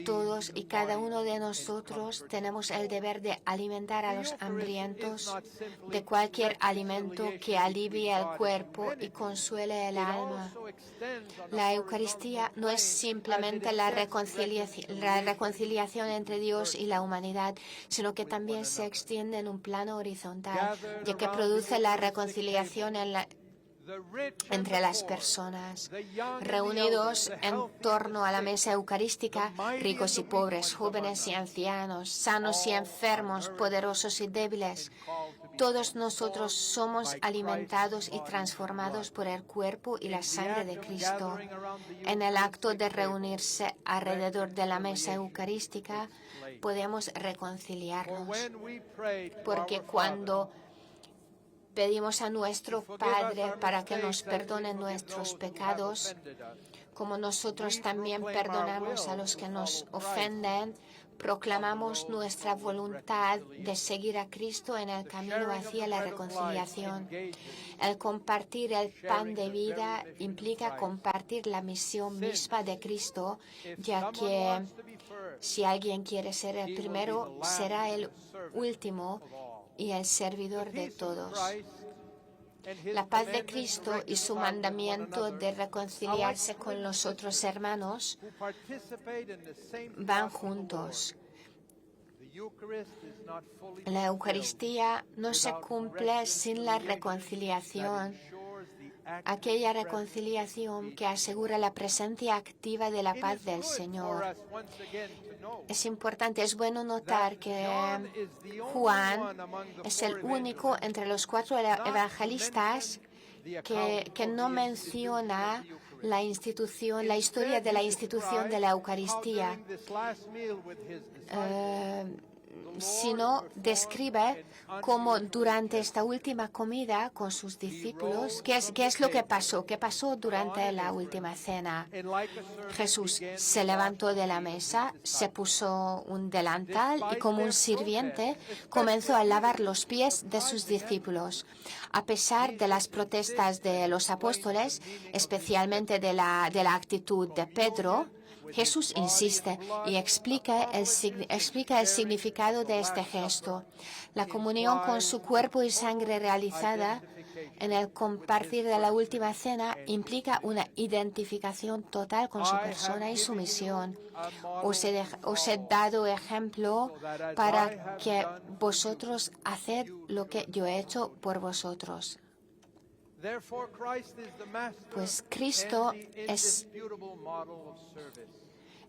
Todos y cada uno de nosotros tenemos el deber de alimentar a los hambrientos de cualquier alimento que alivie el cuerpo y consuele el alma. La Eucaristía no es simplemente la reconciliación entre Dios y la humanidad, sino que también se extiende en un plano horizontal, ya que produce la reconciliación entre las personas. Reunidos en torno a la mesa eucarística, ricos y pobres, jóvenes y ancianos, sanos y enfermos, poderosos y débiles, todos nosotros somos alimentados y transformados por el cuerpo y la sangre de Cristo. En el acto de reunirse alrededor de la mesa eucarística, podemos reconciliarnos, porque cuando pedimos a nuestro Padre para que nos perdone nuestros pecados, como nosotros también perdonamos a los que nos ofenden, proclamamos nuestra voluntad de seguir a Cristo en el camino hacia la reconciliación. El compartir el pan de vida implica compartir la misión misma de Cristo, ya que Si alguien quiere ser el primero, será el último y el servidor de todos. La paz de Cristo y su mandamiento de reconciliarse con los otros hermanos van juntos. La Eucaristía no se cumple sin la reconciliación, aquella reconciliación que asegura la presencia activa de la paz del Señor. Es importante, es bueno notar que Juan es el único entre los 4 evangelistas que no menciona la historia de la institución de la Eucaristía, sino describe cómo durante esta última comida con sus discípulos, ¿qué es lo que pasó? ¿Qué pasó durante la última cena? Jesús se levantó de la mesa, se puso un delantal y como un sirviente comenzó a lavar los pies de sus discípulos. A pesar de las protestas de los apóstoles, especialmente de la actitud de Pedro, Jesús insiste y explica el significado de este gesto. La comunión con su cuerpo y sangre realizada en el compartir de la última cena implica una identificación total con su persona y su misión. Os he dado ejemplo para que vosotros haced lo que yo he hecho por vosotros. Pues Cristo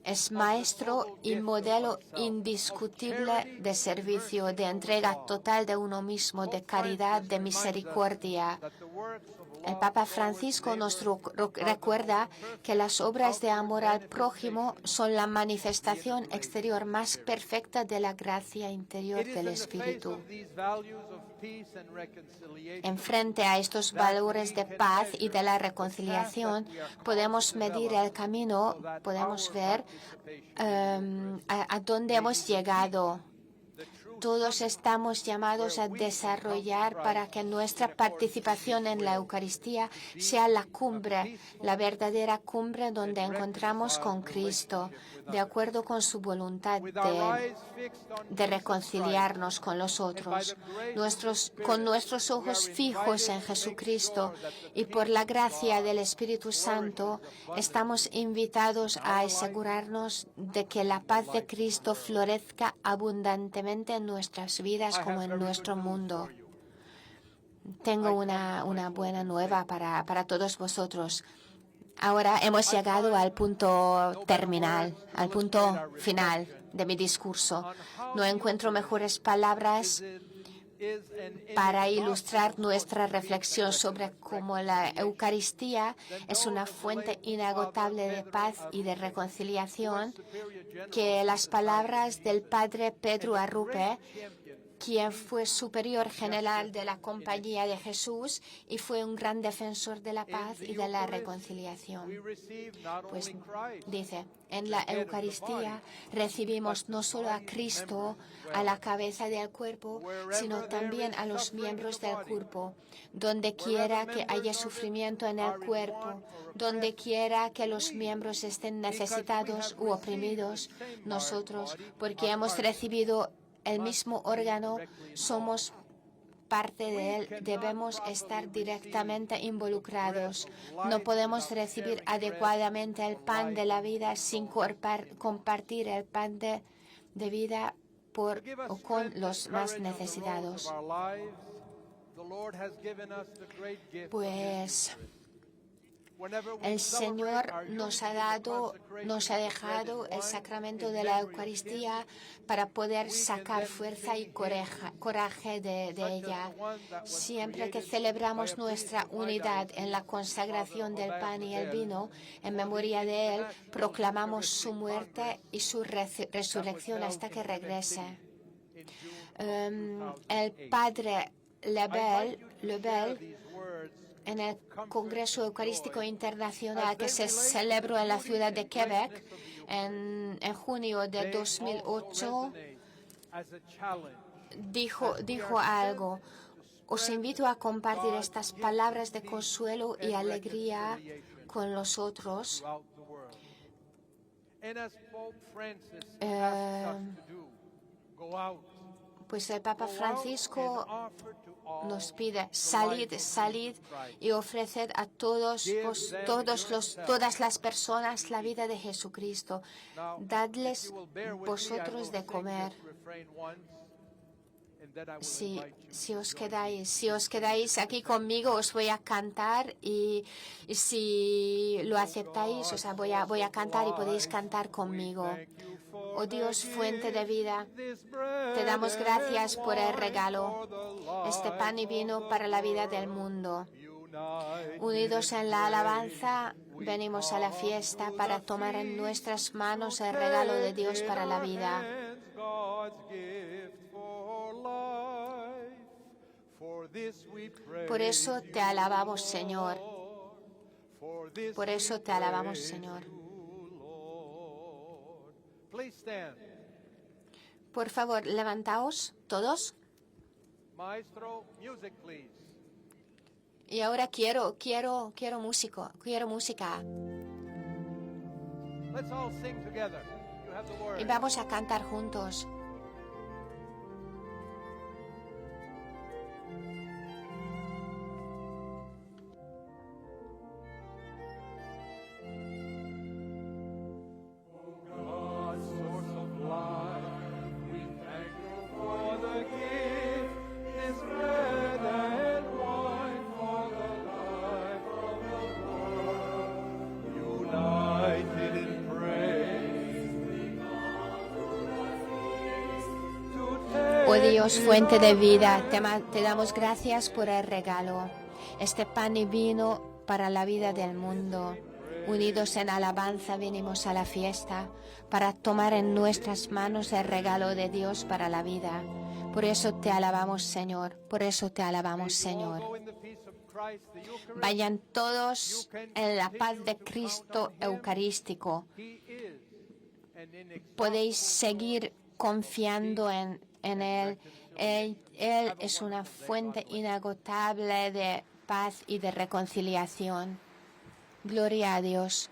es maestro y modelo indiscutible de servicio, de entrega total de uno mismo, de caridad, de misericordia. El Papa Francisco nos recuerda que las obras de amor al prójimo son la manifestación exterior más perfecta de la gracia interior del Espíritu. En frente a estos valores de paz y de la reconciliación, podemos medir el camino, podemos ver a dónde hemos llegado. Todos estamos llamados a desarrollar para que nuestra participación en la Eucaristía sea la cumbre, la verdadera cumbre donde encontramos con Cristo, de acuerdo con su voluntad de reconciliarnos con los otros, con nuestros ojos fijos en Jesucristo y por la gracia del Espíritu Santo, estamos invitados a asegurarnos de que la paz de Cristo florezca abundantemente en nuestras vidas como en nuestro mundo. Tengo una buena nueva para todos vosotros. Ahora hemos llegado al punto terminal, al punto final de mi discurso. No encuentro mejores palabras para ilustrar nuestra reflexión sobre cómo la Eucaristía es una fuente inagotable de paz y de reconciliación que las palabras del Padre Pedro Arrupe, quien fue superior general de la Compañía de Jesús y fue un gran defensor de la paz y de la reconciliación. Pues dice, en la Eucaristía recibimos no solo a Cristo, a la cabeza del cuerpo, sino también a los miembros del cuerpo. Donde quiera que haya sufrimiento en el cuerpo, donde quiera que los miembros estén necesitados u oprimidos, nosotros, porque hemos recibido el mismo órgano, somos parte de él, debemos estar directamente involucrados. No podemos recibir adecuadamente el pan de la vida sin compartir el pan de vida con los más necesitados. Pues el Señor nos ha dejado el sacramento de la Eucaristía para poder sacar fuerza y coraje de ella. Siempre que celebramos nuestra unidad en la consagración del pan y el vino, en memoria de Él, proclamamos su muerte y su resurrección hasta que regrese. El Padre Lebel, en el Congreso Eucarístico Internacional que se celebró en la ciudad de Quebec en junio de 2008, dijo algo. Os invito a compartir estas palabras de consuelo y alegría con los otros. Pues el Papa Francisco nos pide, salid y ofreced a todas las personas la vida de Jesucristo. Dadles vosotros de comer. Si os quedáis aquí conmigo, os voy a cantar y si lo aceptáis, voy a cantar y podéis cantar conmigo. Oh Dios, fuente de vida, te damos gracias por el regalo, este pan y vino para la vida del mundo. Unidos en la alabanza, venimos a la fiesta para tomar en nuestras manos el regalo de Dios para la vida. Por eso te alabamos, Señor. Por eso te alabamos, Señor. Por favor, levantaos todos. Y ahora quiero música. Y vamos a cantar juntos. Oh Dios, fuente de vida, te damos gracias por el regalo, este pan y vino para la vida del mundo. Unidos en alabanza venimos a la fiesta para tomar en nuestras manos el regalo de Dios para la vida. Por eso te alabamos, Señor. Por eso te alabamos, Señor. Vayan todos en la paz de Cristo eucarístico. Podéis seguir confiando en Él. Él es una fuente inagotable de paz y de reconciliación. Gloria a Dios.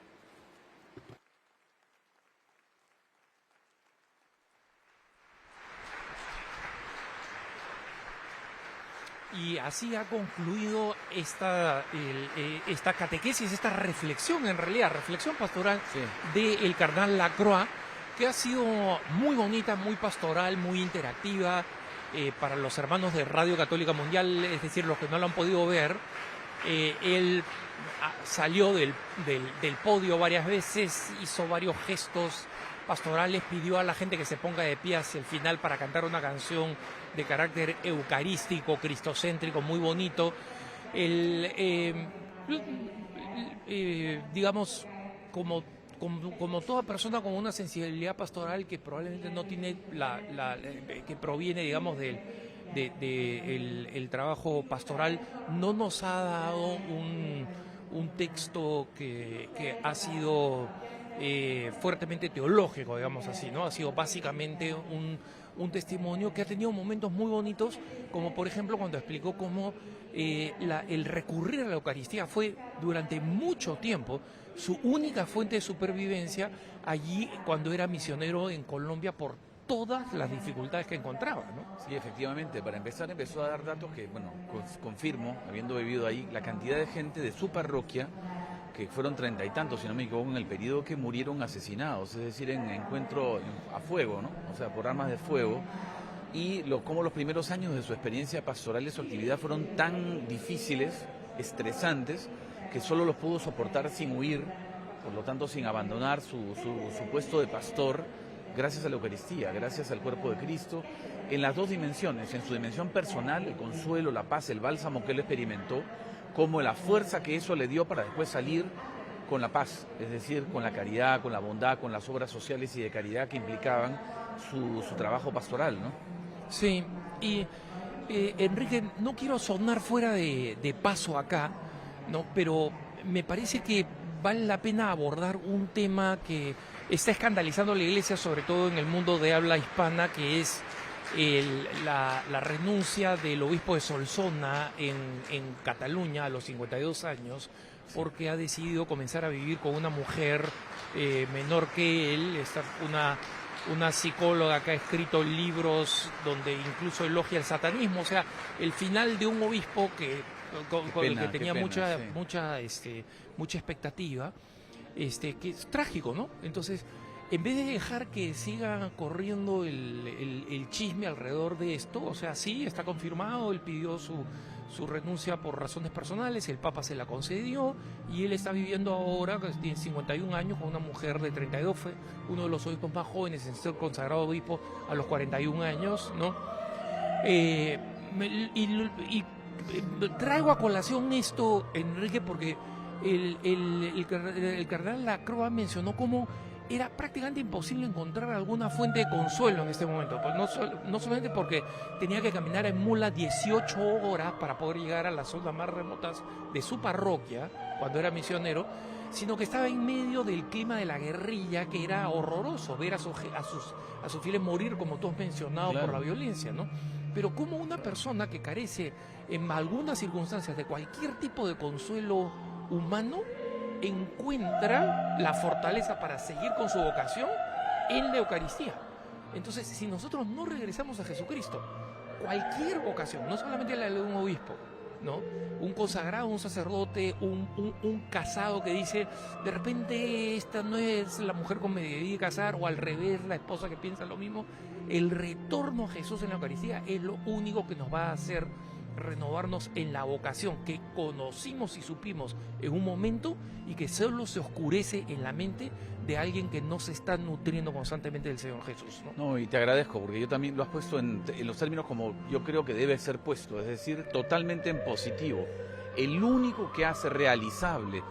Y así ha concluido esta catequesis, esta reflexión, en realidad, reflexión pastoral del cardenal Lacroix, que ha sido muy bonita, muy pastoral, muy interactiva para los hermanos de Radio Católica Mundial, es decir, los que no lo han podido ver. Él salió del podio varias veces, hizo varios gestos pastorales, pidió a la gente que se ponga de pie hacia el final para cantar una canción de carácter eucarístico, cristocéntrico, muy bonito. Digamos, como toda persona con una sensibilidad pastoral que probablemente no tiene que proviene, digamos, el trabajo pastoral, no nos ha dado un texto que ha sido fuertemente teológico, digamos así, ¿no? Ha sido básicamente un testimonio que ha tenido momentos muy bonitos, como por ejemplo cuando explicó cómo el recurrir a la Eucaristía fue durante mucho tiempo su única fuente de supervivencia allí cuando era misionero en Colombia por todas las dificultades que encontraba, ¿no? Sí, efectivamente. Para empezar empezó a dar datos que, bueno, confirmo, habiendo vivido ahí, la cantidad de gente de su parroquia, que fueron 30 y tantos, si no me equivoco, en el periodo que murieron asesinados, es decir, en encuentro a fuego, ¿no? O sea, por armas de fuego. Y cómo los primeros años de su experiencia pastoral, de su actividad, fueron tan difíciles, estresantes, que solo los pudo soportar sin huir, por lo tanto sin abandonar su puesto de pastor, gracias a la Eucaristía, gracias al cuerpo de Cristo, en las dos dimensiones, en su dimensión personal, el consuelo, la paz, el bálsamo que él experimentó, como la fuerza que eso le dio para después salir con la paz, es decir, con la caridad, con la bondad, con las obras sociales y de caridad que implicaban su trabajo pastoral, ¿no? Sí, y Enrique, no quiero sonar fuera de paso acá, ¿no? Pero me parece que vale la pena abordar un tema que está escandalizando a la Iglesia, sobre todo en el mundo de habla hispana, que es la renuncia del obispo de Solsona en Cataluña a los 52 años. porque ha decidido comenzar a vivir con una mujer menor que él. Una psicóloga que ha escrito libros donde incluso elogia el satanismo, o sea, el final de un obispo con el que tenía mucha expectativa, que es trágico, ¿no? Entonces, en vez de dejar que siga corriendo el chisme alrededor de esto, o sea, sí, está confirmado, él pidió su renuncia por razones personales, el Papa se la concedió y él está viviendo ahora, tiene 51 años, con una mujer de 32, fue uno de los obispos más jóvenes en ser consagrado obispo a los 41 años, ¿no? Y traigo a colación esto, Enrique, porque el cardenal Lacroix mencionó cómo era prácticamente imposible encontrar alguna fuente de consuelo en este momento, pues no solamente porque tenía que caminar en mula 18 horas para poder llegar a las zonas más remotas de su parroquia cuando era misionero, sino que estaba en medio del clima de la guerrilla, que era horroroso ver a sus fieles morir, como tú has mencionado, por la violencia, ¿no? Pero como una persona que carece en algunas circunstancias de cualquier tipo de consuelo humano encuentra la fortaleza para seguir con su vocación en la Eucaristía. Entonces, si nosotros no regresamos a Jesucristo, cualquier vocación, no solamente la de un obispo, ¿no? Un consagrado, un sacerdote, un casado que dice, de repente esta no es la mujer con me debí casar, o al revés, la esposa que piensa lo mismo, el retorno a Jesús en la Eucaristía es lo único que nos va a hacer renovarnos en la vocación que conocimos y supimos en un momento y que solo se oscurece en la mente de alguien que no se está nutriendo constantemente del Señor Jesús, ¿no? No, y te agradezco porque yo también lo has puesto en los términos como yo creo que debe ser puesto, es decir, totalmente en positivo. El único que hace realizable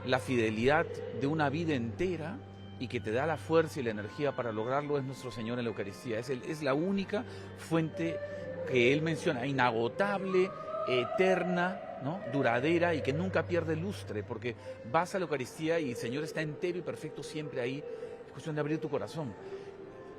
la fidelidad de una vida entera y que te da la fuerza y la energía para lograrlo es nuestro Señor en la Eucaristía. Es la única fuente que él menciona, inagotable, eterna, ¿no? Duradera y que nunca pierde lustre, porque vas a la Eucaristía y el Señor está entero y perfecto siempre ahí. Es cuestión de abrir tu corazón.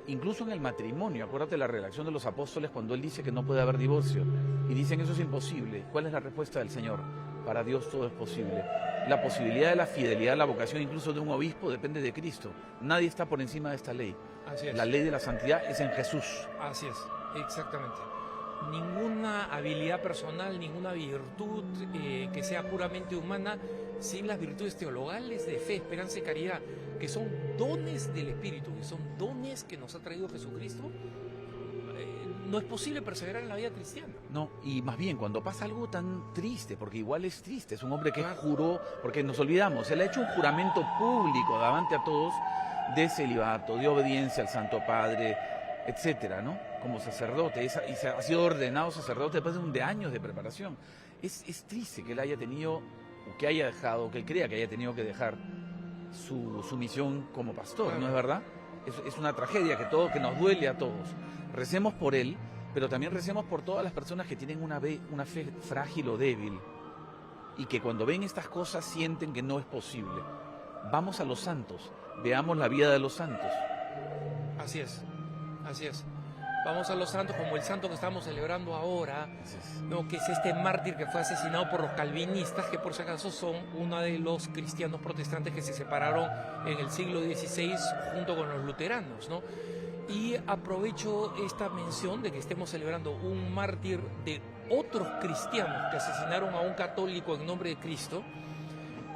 Incluso en el matrimonio, acuérdate la relación de los apóstoles cuando él dice que no puede haber divorcio y dicen eso es imposible. ¿Cuál es la respuesta del Señor? Para Dios todo es posible. La posibilidad de la fidelidad, la vocación incluso de un obispo depende de Cristo. Nadie está por encima de esta ley. Así es. La ley de la santidad es en Jesús. Así es, exactamente. Ninguna habilidad personal, ninguna virtud que sea puramente humana, sin las virtudes teologales de fe, esperanza y caridad, que son dones del Espíritu, que son dones que nos ha traído Jesucristo, no es posible perseverar en la vida cristiana. No, y más bien cuando pasa algo tan triste, porque igual es triste, es un hombre que juró, porque nos olvidamos, él ha hecho un juramento público davante a todos de celibato, de obediencia al Santo Padre, etcétera, ¿no? Como sacerdote, y se ha sido ordenado sacerdote después de años de preparación. Es triste que él haya tenido, o que haya dejado, que él crea que haya tenido que dejar su misión como pastor, ¿no es verdad? Es una tragedia que nos duele a todos. Recemos por él, pero también recemos por todas las personas que tienen una fe frágil o débil y que cuando ven estas cosas sienten que no es posible. Vamos a los santos, veamos la vida de los santos. Así es, así es. Vamos a los santos como el santo que estamos celebrando ahora, ¿no? Que es este mártir que fue asesinado por los calvinistas, que por si acaso son uno de los cristianos protestantes que se separaron en el siglo XVI junto con los luteranos, ¿no? Y aprovecho esta mención de que estemos celebrando un mártir de otros cristianos que asesinaron a un católico en nombre de Cristo,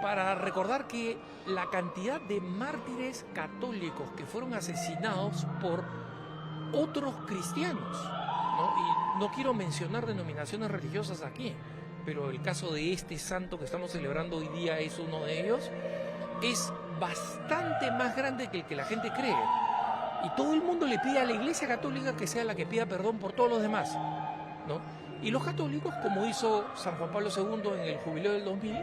para recordar que la cantidad de mártires católicos que fueron asesinados por otros cristianos, ¿no? Y no quiero mencionar denominaciones religiosas aquí, pero el caso de este santo que estamos celebrando hoy día es uno de ellos, es bastante más grande que el que la gente cree. Y todo el mundo le pide a la Iglesia Católica que sea la que pida perdón por todos los demás, ¿no? Y los católicos, como hizo San Juan Pablo II en el jubileo del 2000,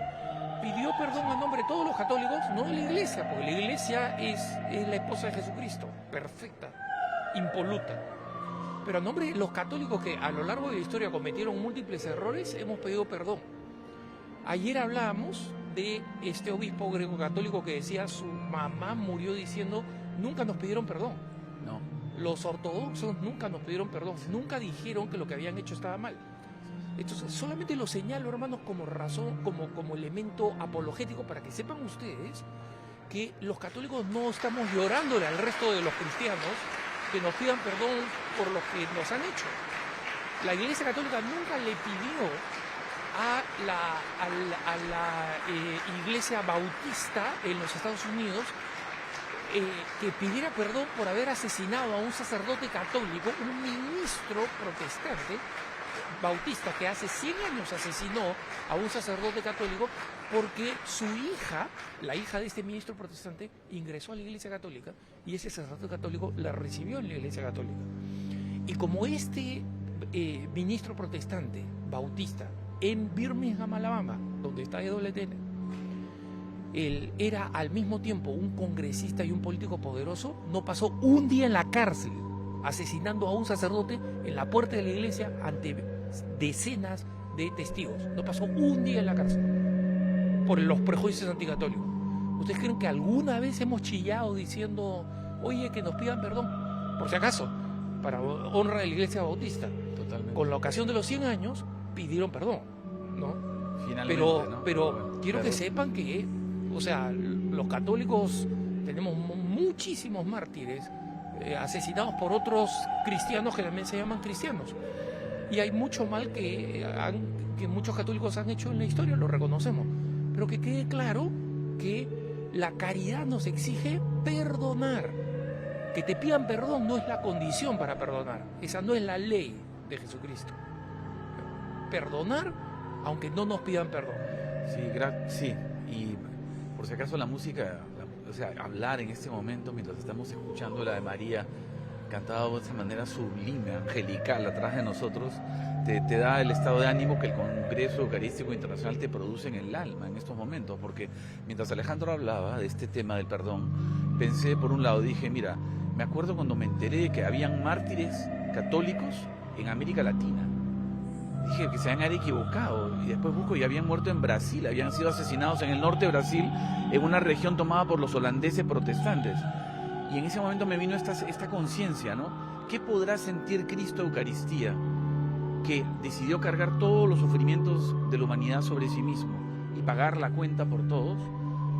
pidió perdón a nombre de todos los católicos, no de la Iglesia, porque la Iglesia es la esposa de Jesucristo, perfecta, impoluta. Pero a nombre de los católicos que a lo largo de la historia cometieron múltiples errores, hemos pedido perdón. Ayer hablábamos de este obispo greco-católico que decía su mamá murió diciendo nunca nos pidieron perdón. No. Los ortodoxos nunca nos pidieron perdón, nunca dijeron que lo que habían hecho estaba mal. Entonces, solamente lo señalo, hermanos, como razón, como elemento apologético para que sepan ustedes que los católicos no estamos llorándole al resto de los cristianos que nos pidan perdón por lo que nos han hecho. La Iglesia Católica nunca le pidió a la Iglesia Bautista en los Estados Unidos que pidiera perdón por haber asesinado a un sacerdote católico, un ministro protestante bautista que hace 100 años asesinó a un sacerdote católico porque su hija, la hija de este ministro protestante, ingresó a la Iglesia Católica y ese sacerdote católico la recibió en la Iglesia Católica. Y como este ministro protestante bautista en Birmingham, Alabama, donde está EWTN, él era al mismo tiempo un congresista y un político poderoso, no pasó un día en la cárcel asesinando a un sacerdote en la puerta de la iglesia ante decenas de testigos. No pasó un día en la cárcel por los prejuicios anticatólicos. ¿Ustedes creen que alguna vez hemos chillado diciendo, oye, que nos pidan perdón? Por si acaso, para honra de la iglesia bautista. Totalmente. Con la ocasión de los 100 años pidieron perdón, ¿no? Finalmente, pero ¿no? quiero que sepan que, o sea, los católicos tenemos muchísimos mártires asesinados por otros cristianos que también se llaman cristianos. Y hay mucho mal que muchos católicos han hecho en la historia, lo reconocemos. Pero que quede claro que la caridad nos exige perdonar. Que te pidan perdón no es la condición para perdonar. Esa no es la ley de Jesucristo. Perdonar, aunque no nos pidan perdón. Sí, y por si acaso la música, o sea, hablar en este momento mientras estamos escuchando la de María cantada de esa manera sublime, angelical atrás de nosotros, te da el estado de ánimo que el Congreso Eucarístico Internacional te produce en el alma en estos momentos, porque mientras Alejandro hablaba de este tema del perdón, pensé por un lado, dije, mira, me acuerdo cuando me enteré de que habían mártires católicos en América Latina. Dije que se habían equivocado y después busco y habían muerto en Brasil, habían sido asesinados en el norte de Brasil, en una región tomada por los holandeses protestantes. Y en ese momento me vino esta conciencia, ¿no? ¿Qué podrá sentir Cristo Eucaristía, que decidió cargar todos los sufrimientos de la humanidad sobre sí mismo y pagar la cuenta por todos,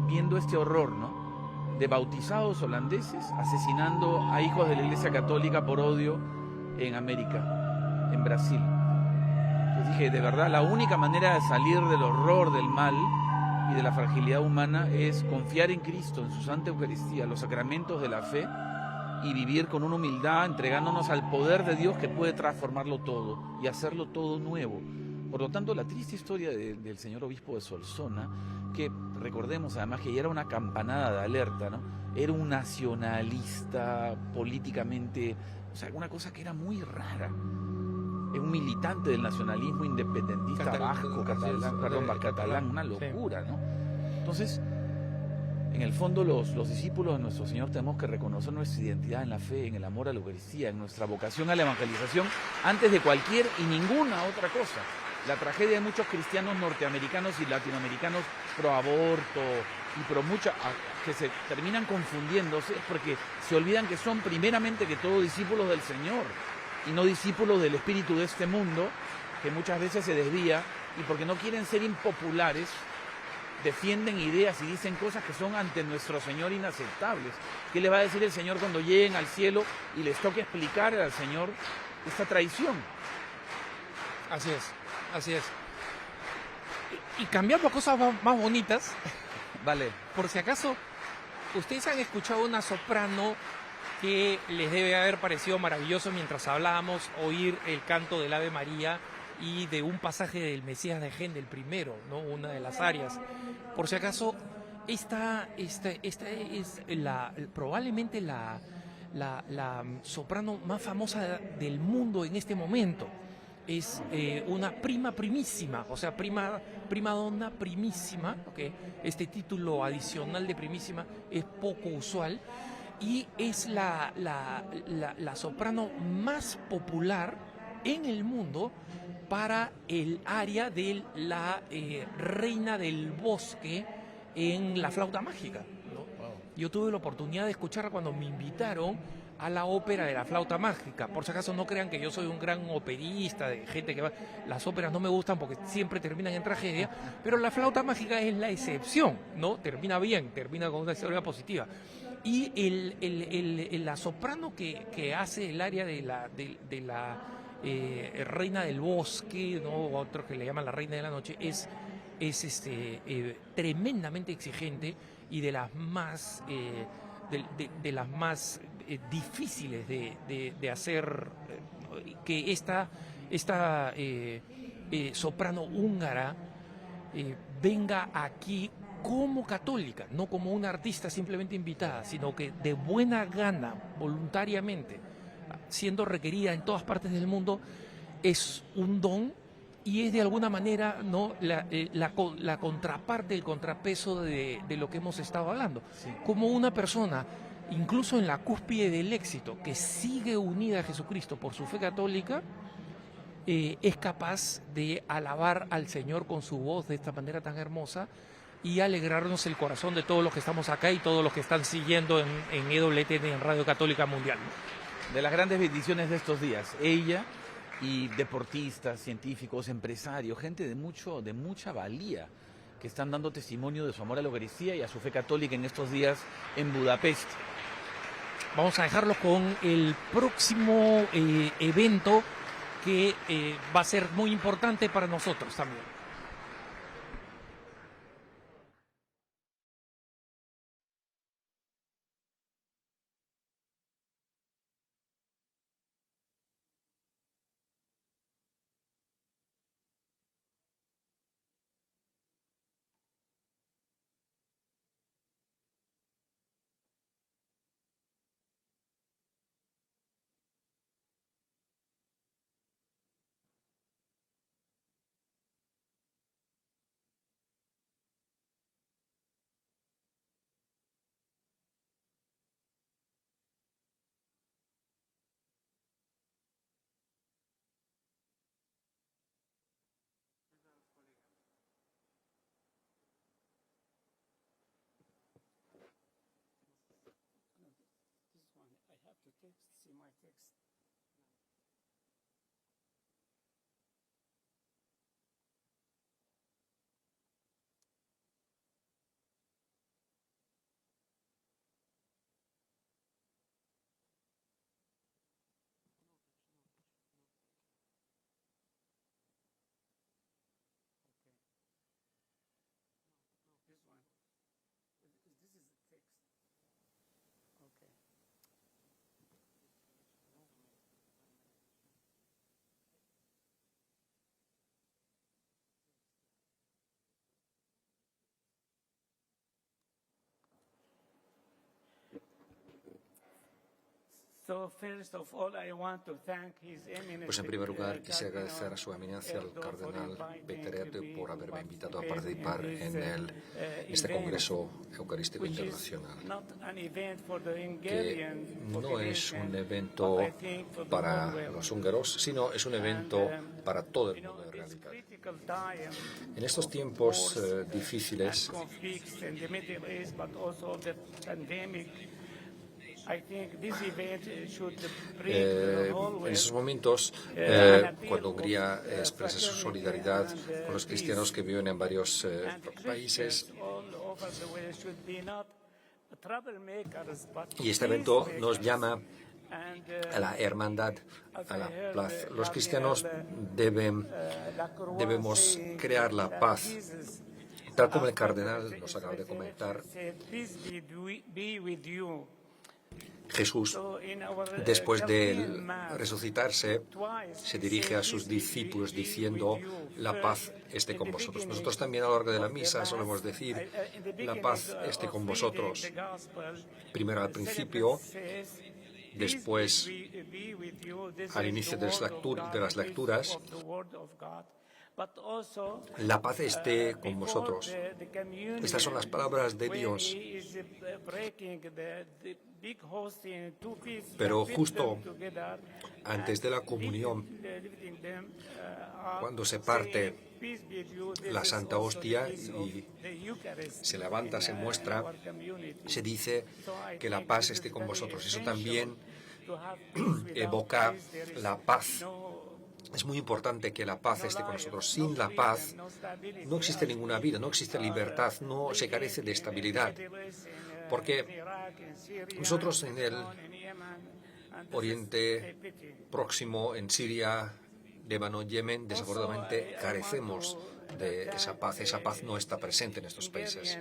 viendo este horror, ¿no? De bautizados holandeses asesinando a hijos de la Iglesia Católica por odio en América, en Brasil. Entonces dije, de verdad, la única manera de salir del horror, del mal y de la fragilidad humana es confiar en Cristo, en su Santa Eucaristía, los sacramentos de la fe y vivir con una humildad, entregándonos al poder de Dios que puede transformarlo todo y hacerlo todo nuevo. Por lo tanto, la triste historia del señor obispo de Solsona, que recordemos además que ya era una campanada de alerta, ¿no? Era un nacionalista políticamente, o sea, una cosa que era muy rara. Es un militante del nacionalismo independentista vasco, catalán, una locura, ¿no? Entonces, en el fondo los discípulos de nuestro Señor tenemos que reconocer nuestra identidad en la fe, en el amor a la Eucaristía, en nuestra vocación a la evangelización, antes de cualquier y ninguna otra cosa. La tragedia de muchos cristianos norteamericanos y latinoamericanos pro aborto y pro mucha, que se terminan confundiéndose es porque se olvidan que son primeramente que todo discípulos del Señor y no discípulos del espíritu de este mundo, que muchas veces se desvía y porque no quieren ser impopulares, defienden ideas y dicen cosas que son ante nuestro Señor inaceptables. ¿Qué le va a decir el Señor cuando lleguen al cielo y les toque explicar al Señor esta traición? Así es, así es. Y cambiando a cosas más bonitas, Vale. por si acaso, ustedes han escuchado una soprano que les debe haber parecido maravilloso mientras hablábamos, oír el canto del Ave María y de un pasaje del Mesías de Händel primero, ¿no? Una de las arias. Por si acaso, esta es probablemente la soprano más famosa del mundo en este momento. Es una prima primísima, o sea, prima donna primísima, ¿okay? Este título adicional de primísima es poco usual y es la soprano más popular en el mundo para el aria de la Reina del Bosque en La Flauta Mágica, ¿no? Yo tuve la oportunidad de escucharla cuando me invitaron a la ópera de la flauta mágica. Por si acaso no crean que yo soy un gran operista, de gente que va... Las óperas no me gustan porque siempre terminan en tragedia, pero la flauta mágica es la excepción, ¿no? Termina bien, termina con una historia positiva. Y la soprano que hace el área de la Reina del Bosque, ¿no? Otros que le llaman la Reina de la Noche, es tremendamente exigente y de las más difíciles de hacer, que esta soprano húngara venga aquí como católica, no como una artista simplemente invitada, sino que de buena gana, voluntariamente, siendo requerida en todas partes del mundo, es un don y es de alguna manera, ¿no?, la contraparte, el contrapeso de lo que hemos estado hablando. Sí. Como una persona, incluso en la cúspide del éxito, que sigue unida a Jesucristo por su fe católica, es capaz de alabar al Señor con su voz de esta manera tan hermosa y alegrarnos el corazón de todos los que estamos acá y todos los que están siguiendo en EWTN, en Radio Católica Mundial. De las grandes bendiciones de estos días, ella y deportistas, científicos, empresarios, gente de mucha valía, que están dando testimonio de su amor a la Eucaristía y a su fe católica en estos días en Budapest. Vamos a dejarlos con el próximo evento que va a ser muy importante para nosotros también. Pues en primer lugar quisiera agradecer a su eminencia, al cardenal Peterete, por haberme invitado a participar en este Congreso Eucarístico Internacional, que no es un evento para los húngaros, sino es un evento para todo el mundo en realidad. En estos tiempos difíciles, en esos momentos, cuando Hungría expresa su solidaridad con los cristianos que viven en varios países, y este evento nos llama a la hermandad, a la paz. Los cristianos debemos crear la paz. Tal como el cardenal nos acaba de comentar, Jesús, después de resucitarse, se dirige a sus discípulos diciendo: la paz esté con vosotros. Nosotros también a lo largo de la misa solemos decir: la paz esté con vosotros. Primero al principio, después al inicio de las lecturas. La paz esté con vosotros. Estas son las palabras de Dios. Pero justo antes de la comunión, cuando se parte la Santa Hostia y se levanta, se muestra, se dice que la paz esté con vosotros. Eso también evoca la paz. Es muy importante que la paz esté con nosotros. Sin la paz no existe ninguna vida, no existe libertad, no se carece de estabilidad. Porque nosotros en el Oriente Próximo, en Siria, Líbano, Yemen, desafortunadamente carecemos de esa paz. Esa paz no está presente en estos países.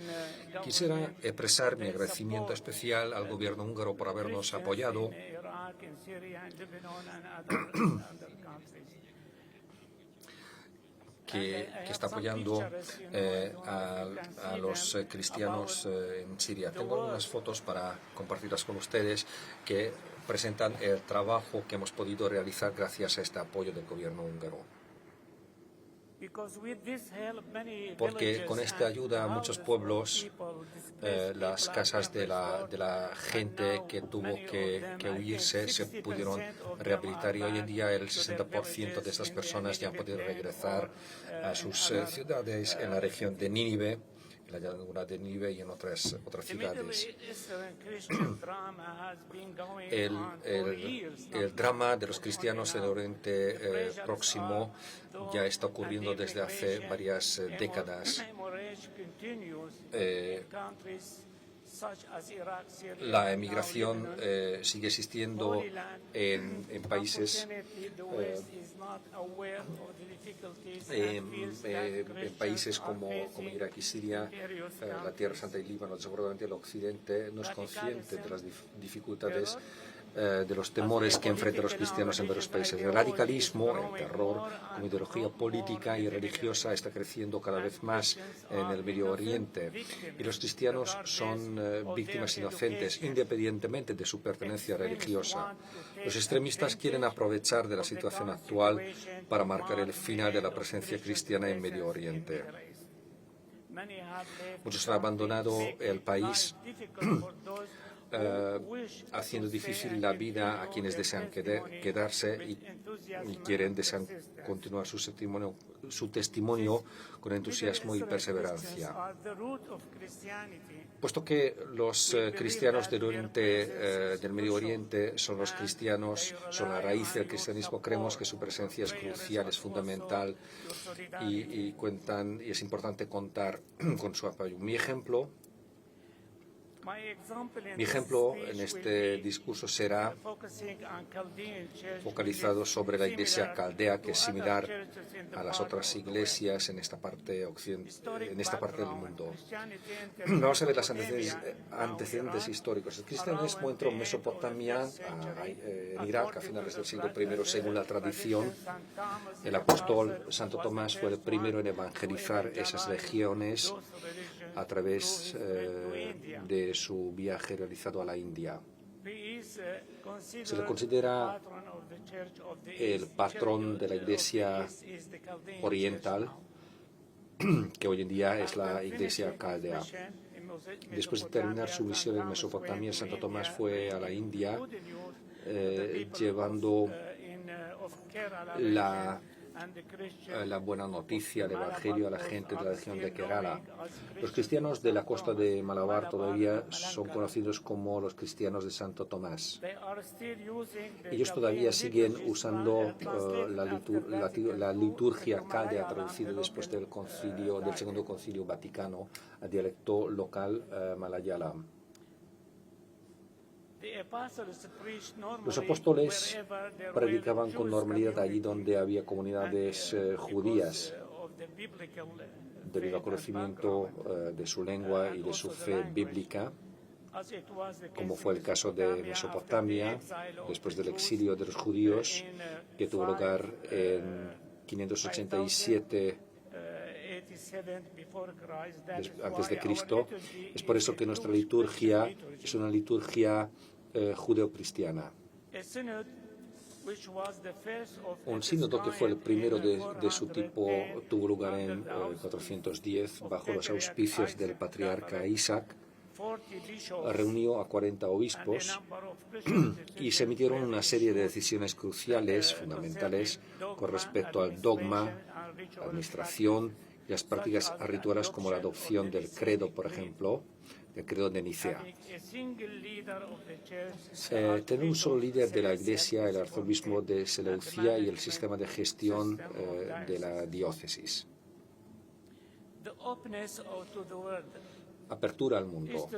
Quisiera expresar mi agradecimiento especial al gobierno húngaro por habernos apoyado que está apoyando a los cristianos en Siria. Tengo algunas fotos para compartirlas con ustedes que presentan el trabajo que hemos podido realizar gracias a este apoyo del gobierno húngaro. Porque con esta ayuda muchos pueblos, las casas de la gente que tuvo que huirse se pudieron rehabilitar y hoy en día el 60% de estas personas ya han podido regresar a sus ciudades en la región de Nínive, en la llanura de Nínive y en otras ciudades. El drama de los cristianos en el Oriente Próximo ya está ocurriendo desde hace varias décadas. La emigración sigue existiendo en países como Irak y Siria, la Tierra Santa y Líbano. Seguramente el Occidente no es consciente de las dificultades, de los temores que enfrentan los cristianos en varios países. El radicalismo, el terror, como ideología política y religiosa está creciendo cada vez más en el Medio Oriente. Y los cristianos son víctimas inocentes, independientemente de su pertenencia religiosa. Los extremistas quieren aprovechar de la situación actual para marcar el final de la presencia cristiana en Medio Oriente. Muchos han abandonado el país, haciendo difícil la vida a quienes desean quedarse y desean continuar su testimonio con entusiasmo y perseverancia. Puesto que los cristianos del Medio Oriente son los cristianos, son la raíz del cristianismo, creemos que su presencia es crucial, es fundamental y es importante contar con su apoyo. Mi ejemplo en este discurso será focalizado sobre la iglesia caldea, que es similar a las otras iglesias en esta parte del mundo. Vamos a ver los antecedentes históricos. El cristianismo entró en Mesopotamia, en Irak, a finales del siglo I, según la tradición. El apóstol Santo Tomás fue el primero en evangelizar esas regiones a través de su viaje realizado a la India. Se le considera el patrón de la Iglesia oriental, que hoy en día es la Iglesia caldea. Después de terminar su misión en Mesopotamia, Santo Tomás fue a la India llevando la buena noticia, el Evangelio a la gente de la región de Kerala. Los cristianos de la costa de Malabar todavía son conocidos como los cristianos de Santo Tomás. Ellos todavía siguen usando la liturgia caldea, traducida después del Segundo Concilio Vaticano a dialecto local malayalam. Los apóstoles predicaban con normalidad allí donde había comunidades judías, debido al conocimiento de su lengua y de su fe bíblica, como fue el caso de Mesopotamia, después del exilio de los judíos, que tuvo lugar en 587 antes de Cristo. Es por eso que nuestra liturgia es una liturgia judeocristiana. Un sínodo que fue el primero de su tipo tuvo lugar en 410 bajo los auspicios del patriarca Isaac. Reunió a 40 obispos y se emitieron una serie de decisiones cruciales, fundamentales, con respecto al dogma, administración y las prácticas rituales como la adopción del credo, por ejemplo, el credo de Nicea. Tener un solo líder de la Iglesia, el arzobispo de Seleucia y el sistema de gestión de la diócesis. Apertura al mundo.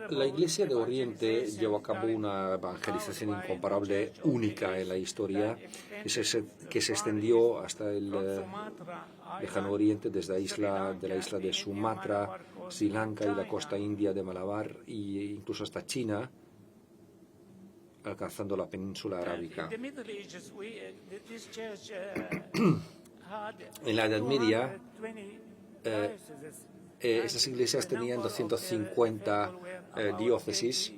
La Iglesia de Oriente llevó a cabo una evangelización incomparable, única en la historia, que se extendió hasta el lejano Oriente, desde la isla de Sumatra, Sri Lanka y la costa india de Malabar, e incluso hasta China, alcanzando la península arábica. En la Edad Media, estas iglesias tenían 250 diócesis,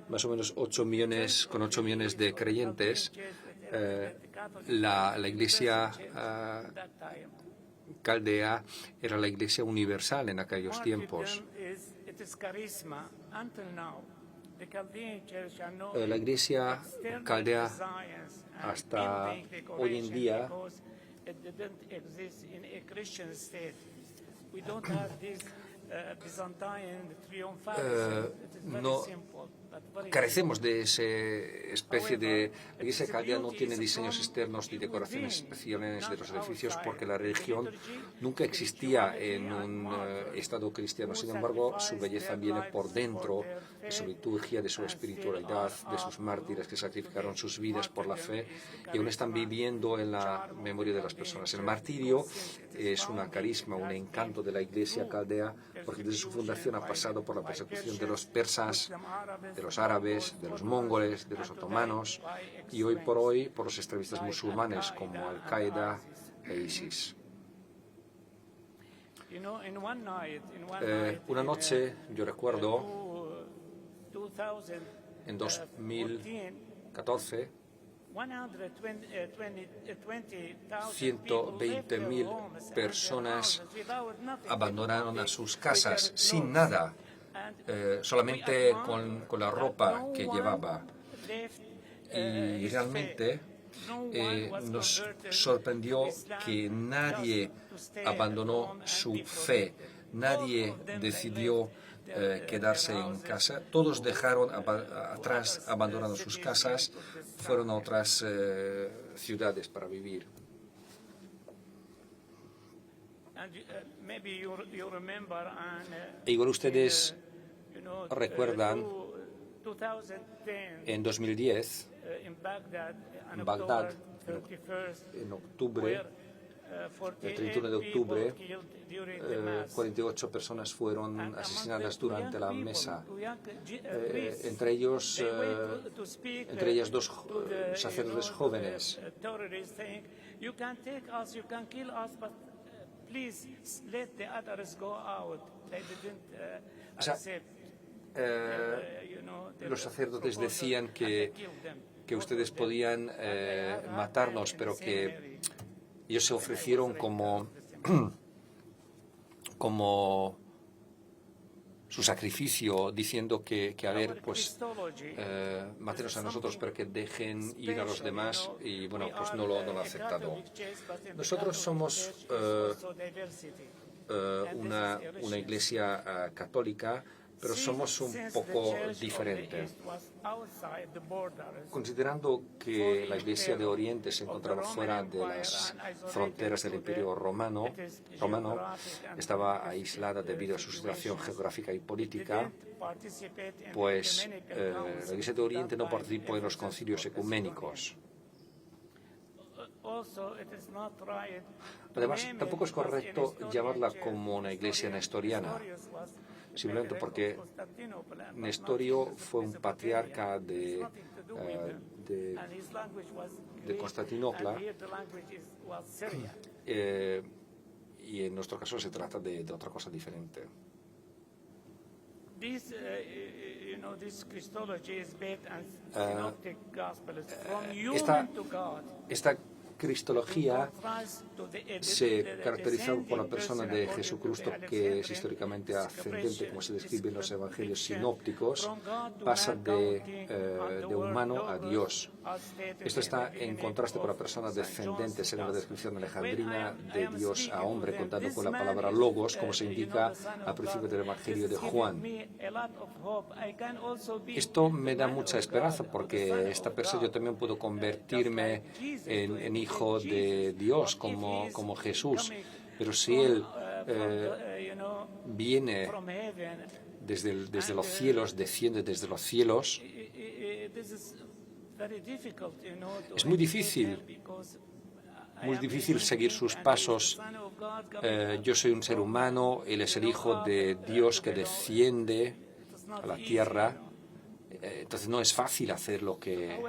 más o menos 8 millones de creyentes. La iglesia caldea era la iglesia universal en aquellos tiempos. La iglesia caldea hasta hoy en día no carecemos de esa especie de... La iglesia caldea no tiene diseños externos ni decoraciones especiales de los edificios porque la religión nunca existía en un estado cristiano. Sin embargo, su belleza viene por dentro de su liturgia, de su espiritualidad, de sus mártires que sacrificaron sus vidas por la fe y aún están viviendo en la memoria de las personas. El martirio es un carisma, un encanto de la iglesia caldea porque desde su fundación ha pasado por la persecución de los persas, de los árabes, de los mongoles, de los otomanos y hoy por hoy por los extremistas musulmanes como Al-Qaeda e ISIS. Una noche, yo recuerdo, en 2014, 120.000 personas abandonaron a sus casas sin nada, solamente con la ropa que llevaba. Y realmente nos sorprendió que nadie abandonó su fe, nadie decidió quedarse en casa. Todos dejaron atrás, abandonaron sus casas, fueron a otras ciudades para vivir. Igual ustedes recuerdan, en 2010, en Bagdad, en octubre, el 31 de octubre, 48 personas fueron asesinadas durante la mesa, entre ellas dos sacerdotes jóvenes. Los sacerdotes decían que ustedes podían matarnos, pero que ellos se ofrecieron como su sacrificio, diciendo que a ver, pues mátenos a nosotros, pero que dejen ir a los demás, y bueno, pues no lo han aceptado. Nosotros somos una iglesia católica, pero somos un poco diferentes. Considerando que la Iglesia de Oriente se encontraba fuera de las fronteras del Imperio Romano, estaba aislada debido a su situación geográfica y política, pues la Iglesia de Oriente no participó en los concilios ecuménicos. Además, tampoco es correcto llamarla como una iglesia nestoriana, simplemente porque Nestorio fue un patriarca de Constantinopla y en nuestro caso se trata de otra cosa diferente. Esta cristología se caracteriza por la persona de Jesucristo, que es históricamente ascendente, como se describe en los evangelios sinópticos, pasa de humano a Dios. Esto está en contraste con la persona descendente, según la descripción alejandrina, de Dios a hombre, contando con la palabra logos, como se indica al principio del evangelio de Juan. Esto me da mucha esperanza, porque esta persona yo también puedo convertirme en hijo de Dios como Jesús. Pero si Él viene desde los cielos, desciende desde los cielos, es muy difícil seguir sus pasos. Yo soy un ser humano, Él es el Hijo de Dios que desciende a la tierra. Entonces no es fácil hacer lo que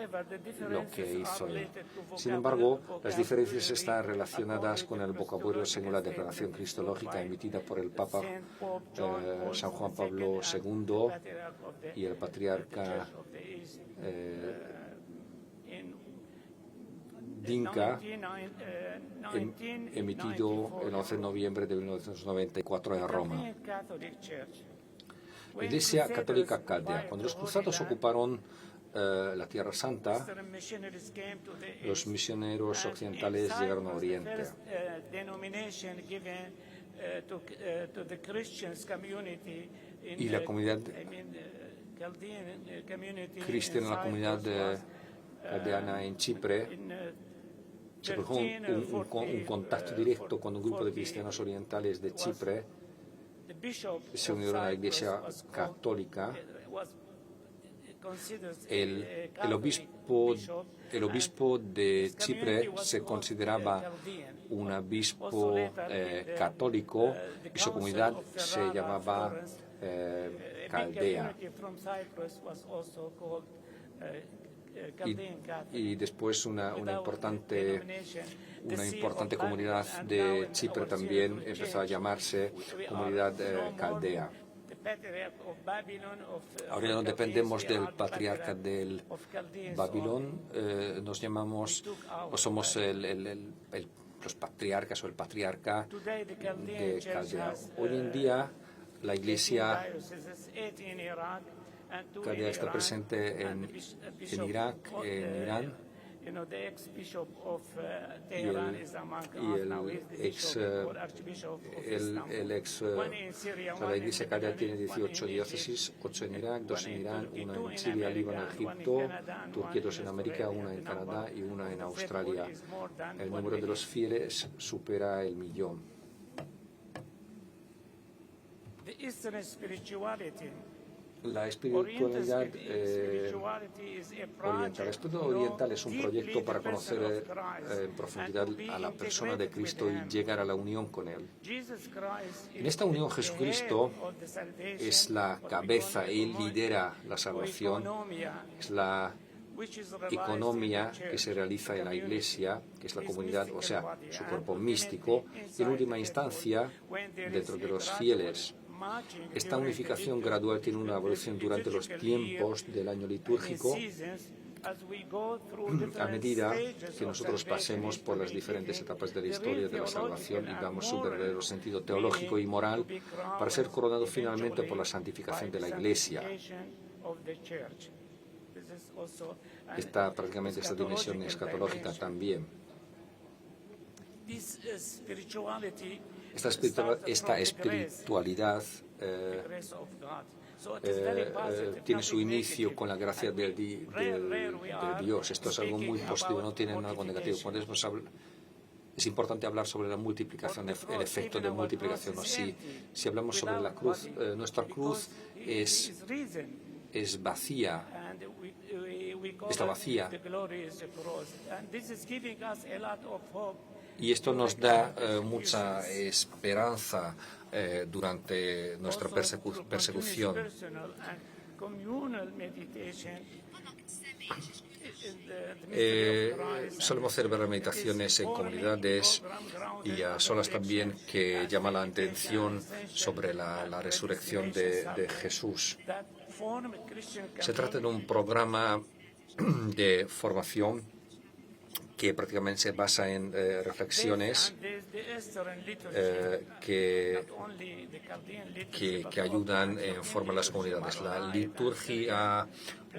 hizo Él. Sin embargo, las diferencias están relacionadas con el vocabulario según la declaración cristológica emitida por el Papa San Juan Pablo II y el patriarca Dinka, emitido el 11 de noviembre de 1994 en Roma. La Iglesia Católica Caldea. Cuando los cruzados ocuparon la Tierra Santa, los misioneros occidentales llegaron a Oriente. Y la comunidad cristiana, la comunidad caldeana en Chipre, se produjo un contacto directo con un grupo de cristianos orientales de Chipre. Se unieron a la Iglesia Católica. El obispo de Chipre se consideraba un obispo católico y su comunidad se llamaba Caldea. Y después una importante comunidad de Chipre también empezó a llamarse comunidad caldea. Ahora no dependemos del patriarca del Babilón, nos llamamos o somos los patriarcas o el patriarca de Caldea. Hoy en día la Iglesia Caldea está presente en Irak, en Irán, la Iglesia Caldea tiene 18 diócesis, 8 en Irak, 2 en Irán, 1 en Siria, Líbano, Egipto, Turquía, 2 en América, 1 en Canadá y 1 en Australia. El número de los fieles supera el 1.000.000. La espiritualidad oriental. La espiritualidad oriental es un proyecto para conocer en profundidad a la persona de Cristo y llegar a la unión con Él. En esta unión Jesucristo es la cabeza, Él lidera la salvación, es la economía que se realiza en la Iglesia, que es la comunidad, o sea, su cuerpo místico, y en última instancia, dentro de los fieles. Esta unificación gradual tiene una evolución durante los tiempos del año litúrgico, a medida que nosotros pasemos por las diferentes etapas de la historia de la salvación y damos su verdadero sentido teológico y moral para ser coronados finalmente por la santificación de la Iglesia. Prácticamente esta dimensión escatológica también. Esta espiritualidad tiene su inicio con la gracia de Dios. Esto es algo muy positivo, no tiene algo negativo. Cuando es importante hablar sobre la multiplicación, el efecto de multiplicación. Si hablamos sobre la cruz, nuestra cruz es vacía, está vacía. Y esto nos da mucha esperanza durante nuestra persecución. Solemos celebrar meditaciones en comunidades y a solas también que llaman la atención sobre la resurrección de Jesús. Se trata de un programa de formación que prácticamente se basa en reflexiones que ayudan en formar las comunidades. La liturgia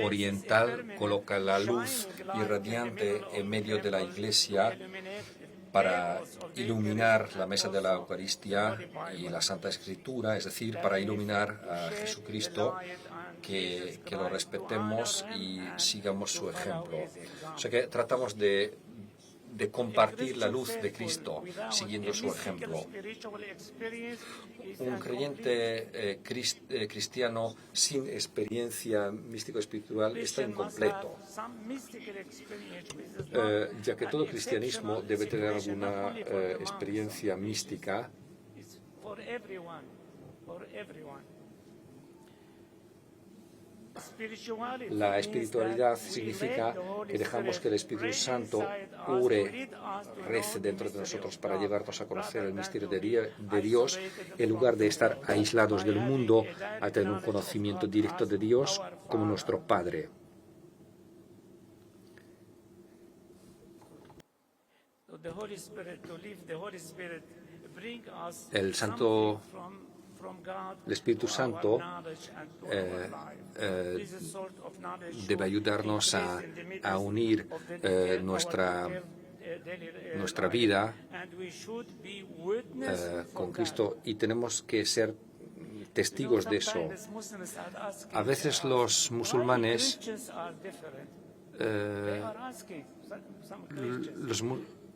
oriental coloca la luz irradiante en medio de la iglesia para iluminar la mesa de la Eucaristía y la Santa Escritura, es decir, para iluminar a Jesucristo, que lo respetemos y sigamos su ejemplo. O sea que tratamos de compartir la luz de Cristo siguiendo su ejemplo. Un creyente cristiano sin experiencia místico-espiritual está incompleto, ya que todo cristianismo debe tener alguna experiencia mística. La espiritualidad significa que dejamos que el Espíritu Santo rece dentro de nosotros para llevarnos a conocer el misterio de Dios, en lugar de estar aislados del mundo, a tener un conocimiento directo de Dios como nuestro Padre. El Espíritu Santo debe ayudarnos a unir nuestra vida con Cristo, y tenemos que ser testigos de eso. A veces los musulmanes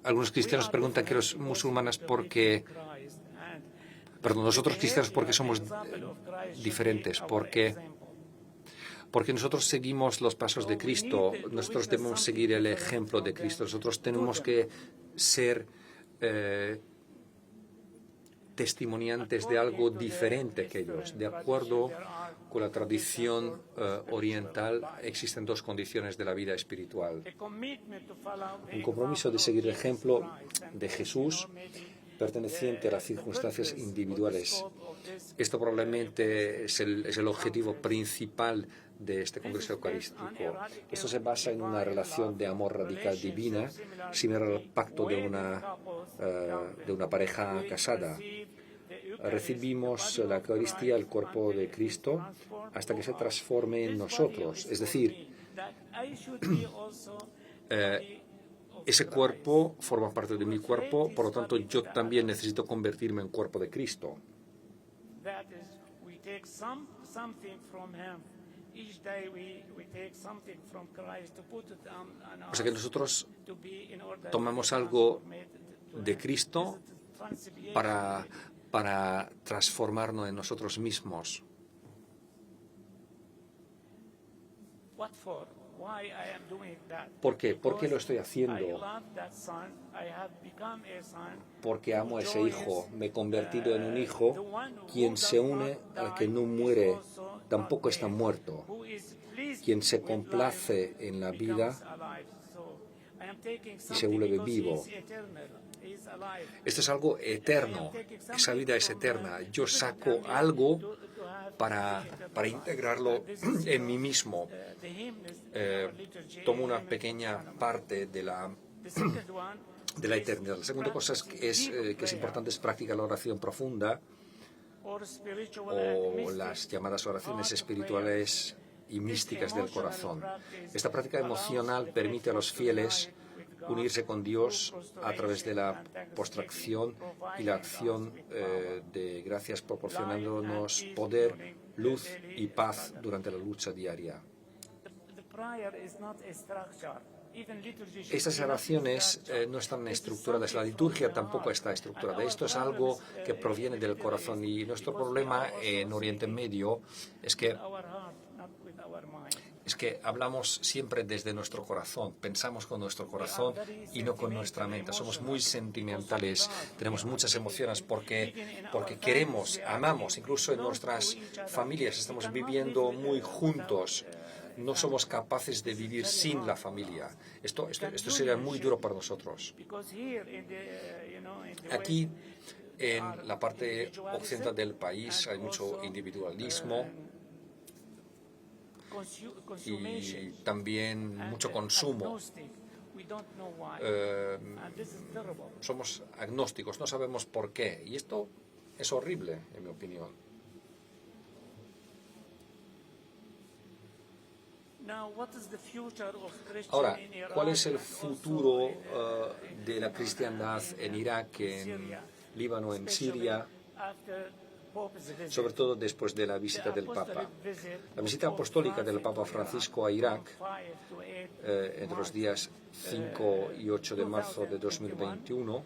algunos cristianos preguntan que los musulmanes nosotros cristianos porque somos diferentes, porque nosotros seguimos los pasos de Cristo, nosotros debemos seguir el ejemplo de Cristo, nosotros tenemos que ser testimoniantes de algo diferente que ellos. De acuerdo con la tradición oriental, existen dos condiciones de la vida espiritual: un compromiso de seguir el ejemplo de Jesús, perteneciente a las circunstancias individuales. Esto probablemente es el objetivo principal de este Congreso Eucarístico. Esto se basa en una relación de amor radical divina, similar al pacto de una pareja casada. Recibimos la Eucaristía, el cuerpo de Cristo, hasta que se transforme en nosotros. Es decir, ese cuerpo forma parte de mi cuerpo, por lo tanto yo también necesito convertirme en cuerpo de Cristo. O sea que nosotros tomamos algo de Cristo para transformarnos en nosotros mismos. ¿Por qué? ¿Por qué lo estoy haciendo? Porque amo a ese hijo. Me he convertido en un hijo. Quien se une al que no muere tampoco está muerto. Quien se complace en la vida y se vuelve vivo. Esto es algo eterno. Esa vida es eterna. Yo saco algo para integrarlo en mí mismo. Tomo una pequeña parte de la eternidad. La segunda cosa que es importante es practicar la oración profunda, o las llamadas oraciones espirituales y místicas del corazón. Esta práctica emocional permite a los fieles unirse con Dios a través de la postración y la acción de gracias, proporcionándonos poder, luz y paz durante la lucha diaria. Estas oraciones no están estructuradas, la liturgia tampoco está estructurada. Esto es algo que proviene del corazón, y nuestro problema en Oriente Medio es que hablamos siempre desde nuestro corazón, pensamos con nuestro corazón y no con nuestra mente. Somos muy sentimentales, tenemos muchas emociones porque queremos, amamos, incluso en nuestras familias estamos viviendo muy juntos. No somos capaces de vivir sin la familia. Esto sería muy duro para nosotros. Aquí, en la parte occidental del país, hay mucho individualismo y también mucho consumo. somos agnósticos, no sabemos por qué. Y esto es horrible, en mi opinión. Ahora, ¿cuál es el futuro de la cristiandad en Irak, en Líbano, en Siria, sobre todo después de la visita del Papa? La visita apostólica del Papa Francisco a Irak entre los días 5 y 8 de marzo de 2021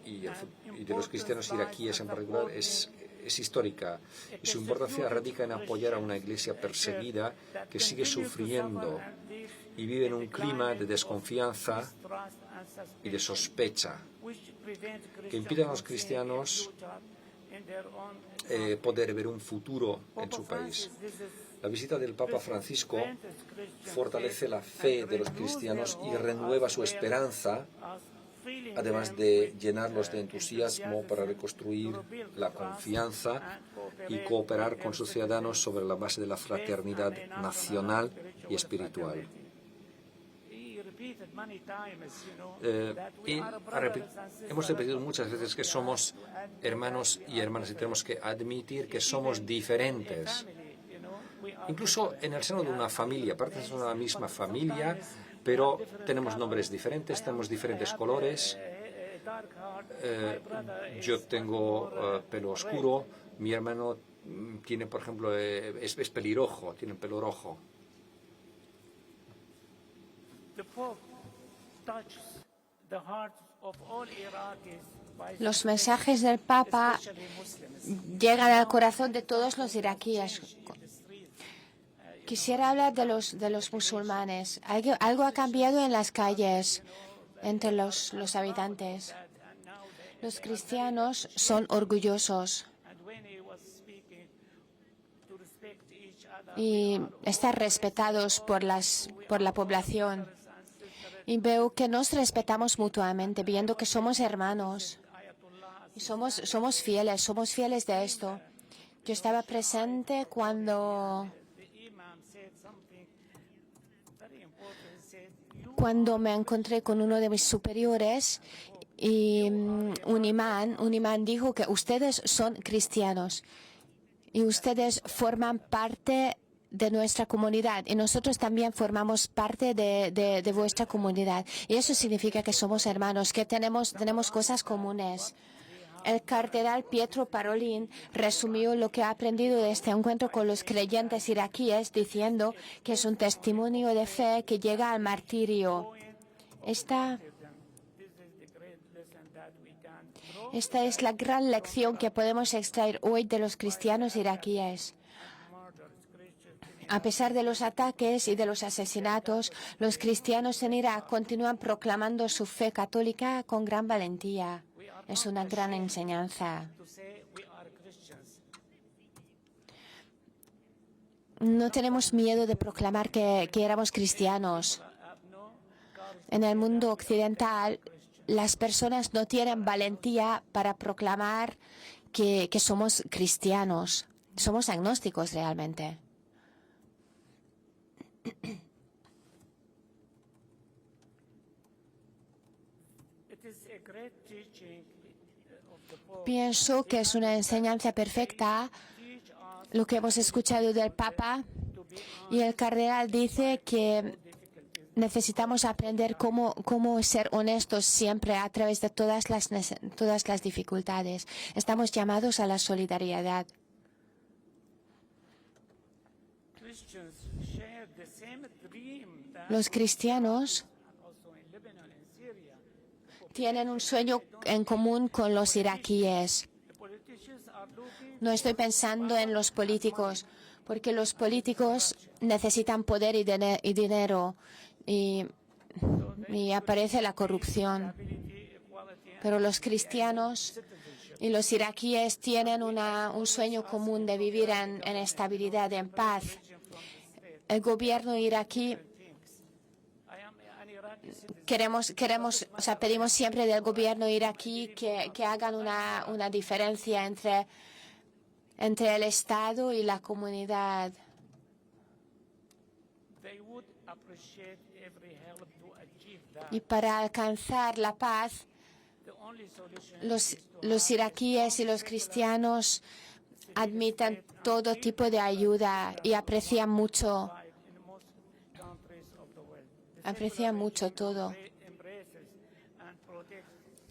y de los cristianos iraquíes en particular es histórica, y su importancia radica en apoyar a una iglesia perseguida que sigue sufriendo y vive en un clima de desconfianza y de sospecha que impide a los cristianos poder ver un futuro en su país. La visita del Papa Francisco fortalece la fe de los cristianos y renueva su esperanza, además de llenarlos de entusiasmo para reconstruir la confianza y cooperar con sus ciudadanos sobre la base de la fraternidad nacional y espiritual. Hemos repetido muchas veces que somos hermanos y hermanas y tenemos que admitir que somos diferentes. Incluso en el seno de una familia, pertenecemos a la misma familia, pero tenemos nombres diferentes, tenemos diferentes colores. Yo tengo pelo oscuro, mi hermano tiene, por ejemplo, es pelirrojo, tiene pelo rojo. Los mensajes del Papa llegan al corazón de todos los iraquíes. Quisiera hablar de los musulmanes. Algo ha cambiado en las calles entre los habitantes. Los cristianos son orgullosos y están respetados por la población. Y veo que nos respetamos mutuamente, viendo que somos hermanos. Y somos fieles de esto. Yo estaba presente cuando me encontré con uno de mis superiores y un imán dijo que ustedes son cristianos y ustedes forman parte de nuestra comunidad y nosotros también formamos parte de vuestra comunidad. Y eso significa que somos hermanos, que tenemos cosas comunes. El cardenal Pietro Parolin resumió lo que ha aprendido de este encuentro con los creyentes iraquíes diciendo que es un testimonio de fe que llega al martirio. Esta es la gran lección que podemos extraer hoy de los cristianos iraquíes. A pesar de los ataques y de los asesinatos, los cristianos en Irak continúan proclamando su fe católica con gran valentía. Es una gran enseñanza. No tenemos miedo de proclamar que éramos cristianos. En el mundo occidental, las personas no tienen valentía para proclamar que somos cristianos. Somos agnósticos realmente. Pienso que es una enseñanza perfecta lo que hemos escuchado del Papa, y el cardenal dice que necesitamos aprender cómo ser honestos siempre a través de todas las dificultades. Estamos llamados a la solidaridad. Los cristianos tienen un sueño en común con los iraquíes. No estoy pensando en los políticos, porque los políticos necesitan poder y dinero y aparece la corrupción. Pero los cristianos y los iraquíes tienen un sueño común de vivir en estabilidad, en paz. El gobierno iraquí pedimos siempre del gobierno iraquí que hagan una diferencia entre el Estado y la comunidad. Y para alcanzar la paz, los iraquíes y los cristianos admiten todo tipo de ayuda y aprecian mucho todo.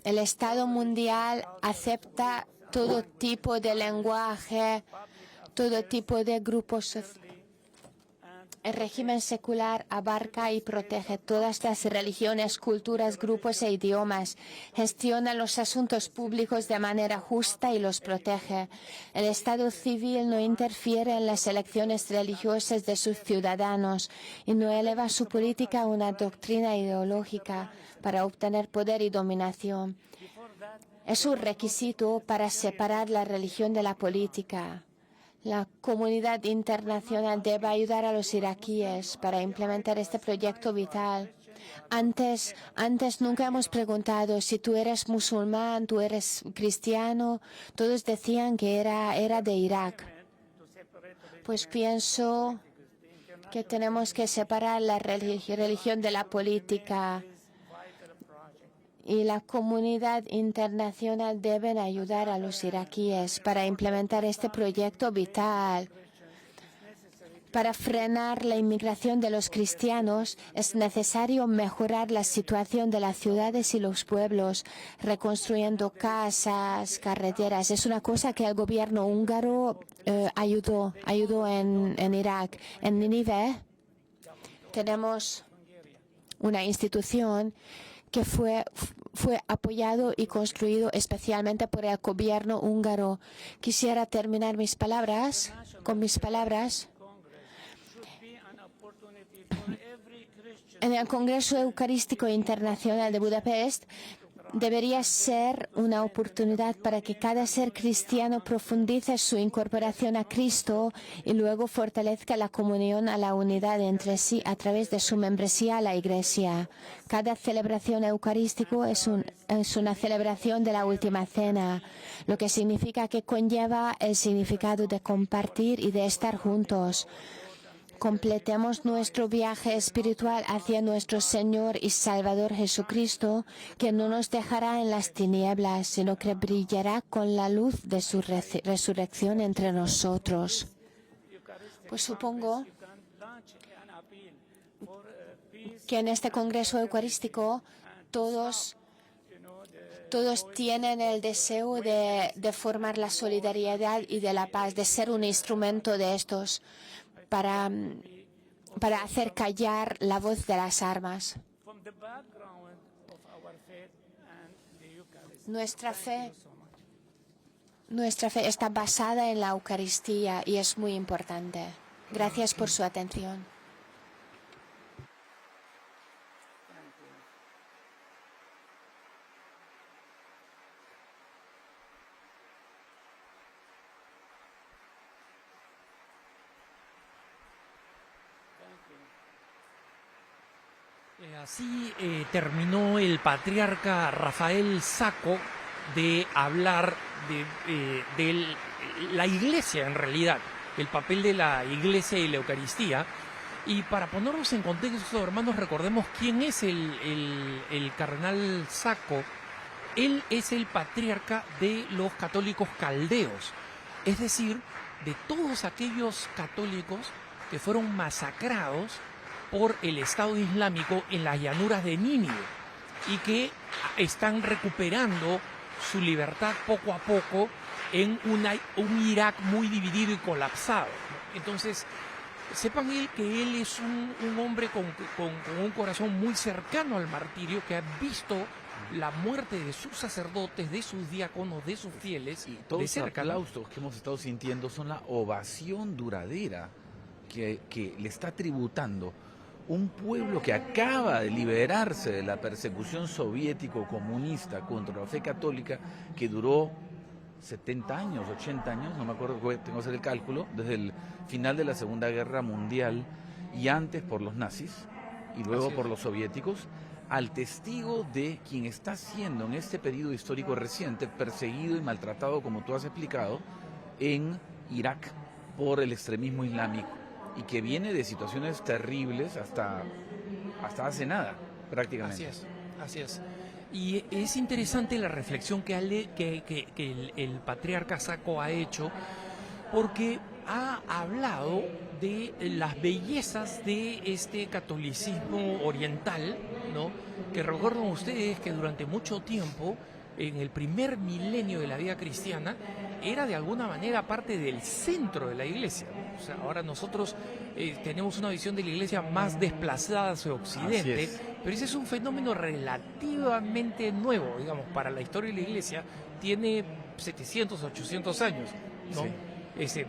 El Estado mundial acepta todo tipo de lenguaje, todo tipo de grupos sociales. El régimen secular abarca y protege todas las religiones, culturas, grupos e idiomas. Gestiona los asuntos públicos de manera justa y los protege. El Estado civil no interfiere en las elecciones religiosas de sus ciudadanos y no eleva su política a una doctrina ideológica para obtener poder y dominación. Es un requisito para separar la religión de la política. La comunidad internacional debe ayudar a los iraquíes para implementar este proyecto vital. Antes nunca hemos preguntado si tú eres musulmán, tú eres cristiano. Todos decían que era de Irak. Pues pienso que tenemos que separar la religión de la política. Y la comunidad internacional debe ayudar a los iraquíes para implementar este proyecto vital. Para frenar la inmigración de los cristianos es necesario mejorar la situación de las ciudades y los pueblos, reconstruyendo casas, carreteras. Es una cosa que el gobierno húngaro ayudó en Irak. En Nínive tenemos una institución que fue apoyado y construido especialmente por el gobierno húngaro. Quisiera terminar con mis palabras. En el Congreso Eucarístico Internacional de Budapest debería ser una oportunidad para que cada ser cristiano profundice su incorporación a Cristo y luego fortalezca la comunión a la unidad entre sí a través de su membresía a la Iglesia. Cada celebración eucarística es una celebración de la Última Cena, lo que significa que conlleva el significado de compartir y de estar juntos. Completemos nuestro viaje espiritual hacia nuestro Señor y Salvador Jesucristo, que no nos dejará en las tinieblas, sino que brillará con la luz de su resurrección entre nosotros. Pues supongo que en este Congreso Eucarístico todos tienen el deseo de formar la solidaridad y de la paz, de ser un instrumento de estos para hacer callar la voz de las armas. Nuestra fe está basada en la Eucaristía y es muy importante. Gracias por su atención. Así terminó el patriarca Rafael Sacco de hablar de la Iglesia, en realidad, el papel de la Iglesia y la Eucaristía. Y para ponernos en contexto, hermanos, recordemos quién es el cardenal Sacco. Él es el patriarca de los católicos caldeos, es decir, de todos aquellos católicos que fueron masacrados por el Estado Islámico en las llanuras de Nínive y que están recuperando su libertad poco a poco en un Irak muy dividido y colapsado. Entonces, sepan que él es un hombre con un corazón muy cercano al martirio, que ha visto la muerte de sus sacerdotes, de sus diáconos, de sus fieles, y todos de cerca. Los aplausos que hemos estado sintiendo son la ovación duradera que le está tributando un pueblo que acaba de liberarse de la persecución soviético-comunista contra la fe católica, que duró 70 años, 80 años, no me acuerdo, tengo que hacer el cálculo, desde el final de la Segunda Guerra Mundial y antes por los nazis y luego por los soviéticos, al testigo de quien está siendo en este periodo histórico reciente perseguido y maltratado, como tú has explicado, en Irak por el extremismo islámico. y que viene de situaciones terribles hasta hace nada, prácticamente. Así es. Y es interesante la reflexión que el patriarca Sacco ha hecho, porque ha hablado de las bellezas de este catolicismo oriental, ¿no? Que recuerdan ustedes que durante mucho tiempo, en el primer milenio de la vida cristiana, era de alguna manera parte del centro de la iglesia, ¿no? O sea, ahora nosotros tenemos una visión de la iglesia más desplazada hacia Occidente, pero ese es un fenómeno relativamente nuevo, digamos, para la historia de la iglesia. Tiene 700, 800 años, ¿no? Sí.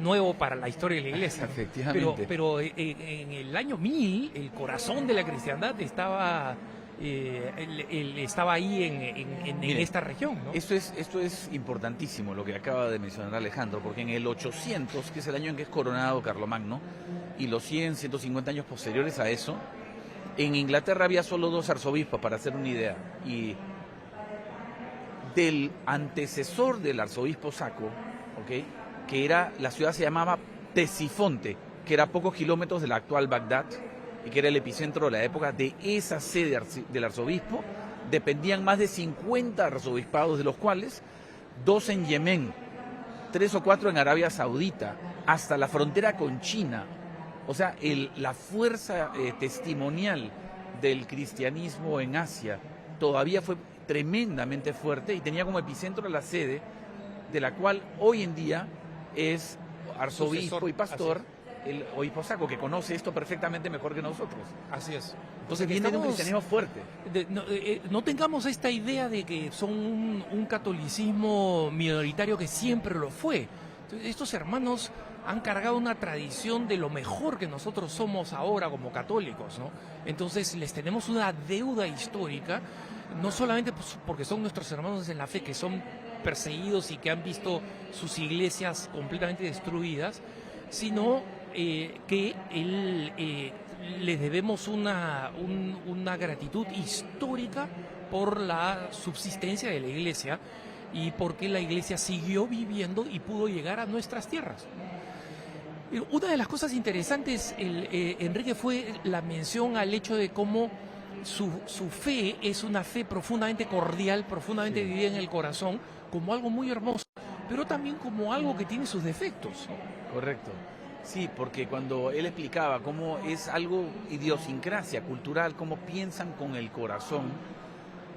Nuevo para la historia de la iglesia. Efectivamente. Pero en el año 1000, el corazón de la cristiandad estaba ahí en Mire, esta región, ¿no? Esto es importantísimo lo que acaba de mencionar Alejandro, porque en el 800, que es el año en que es coronado Carlomagno, y los 100, 150 años posteriores a eso, en Inglaterra había solo 2 arzobispos, para hacer una idea, y del antecesor del arzobispo Sacco, ¿okay?, que la ciudad se llamaba Ctesifonte, que era a pocos kilómetros de la actual Bagdad, y que era el epicentro de la época. De esa sede del arzobispo dependían más de 50 arzobispados, de los cuales 2 en Yemen, 3 o 4 en Arabia Saudita, hasta la frontera con China. O sea, la fuerza testimonial del cristianismo en Asia todavía fue tremendamente fuerte, y tenía como epicentro la sede de la cual hoy en día es arzobispo y pastor el obispo Sacco, que conoce esto perfectamente mejor que nosotros. Así es. Entonces viene de un cristianismo fuerte. No tengamos esta idea de que son un catolicismo minoritario, que siempre lo fue. Entonces, estos hermanos han cargado una tradición de lo mejor que nosotros somos ahora como católicos, ¿no? Entonces les tenemos una deuda histórica, no solamente porque son nuestros hermanos en la fe, que son perseguidos y que han visto sus iglesias completamente destruidas, sino que les debemos una gratitud histórica por la subsistencia de la iglesia y porque la iglesia siguió viviendo y pudo llegar a nuestras tierras. Una de las cosas interesantes, Enrique, fue la mención al hecho de cómo su fe es una fe profundamente cordial, profundamente vivida en el corazón, como algo muy hermoso, pero también como algo que tiene sus defectos. Correcto. Sí, porque cuando él explicaba cómo es algo idiosincrasia cultural, cómo piensan con el corazón,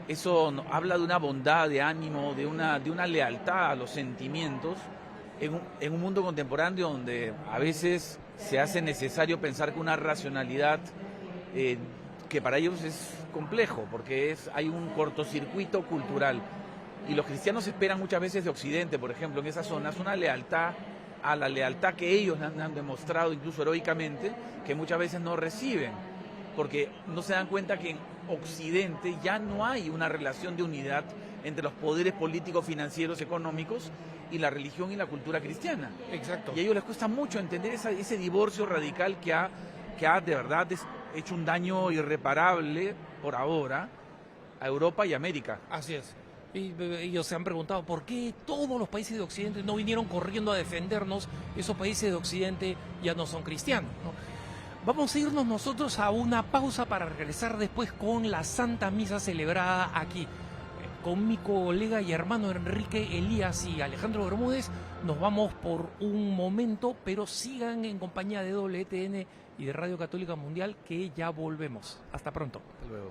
eso habla de una bondad de ánimo, de una lealtad a los sentimientos, en un mundo contemporáneo donde a veces se hace necesario pensar con una racionalidad que para ellos es complejo, porque hay un cortocircuito cultural. Y los cristianos esperan muchas veces de Occidente, por ejemplo, en esas zonas, una lealtad a la lealtad que ellos han demostrado, incluso heroicamente, que muchas veces no reciben, porque no se dan cuenta que en Occidente ya no hay una relación de unidad entre los poderes políticos, financieros, económicos y la religión y la cultura cristiana. Exacto. Y a ellos les cuesta mucho entender ese divorcio radical que ha de verdad hecho un daño irreparable por ahora a Europa y América. Así es. Y ellos se han preguntado por qué todos los países de Occidente no vinieron corriendo a defendernos. Esos países de Occidente ya no son cristianos, ¿no? Vamos a irnos nosotros a una pausa para regresar después con la Santa Misa celebrada aquí. Con mi colega y hermano Enrique Elías y Alejandro Bermúdez nos vamos por un momento, pero sigan en compañía de WTN y de Radio Católica Mundial, que ya volvemos. Hasta pronto. Hasta luego.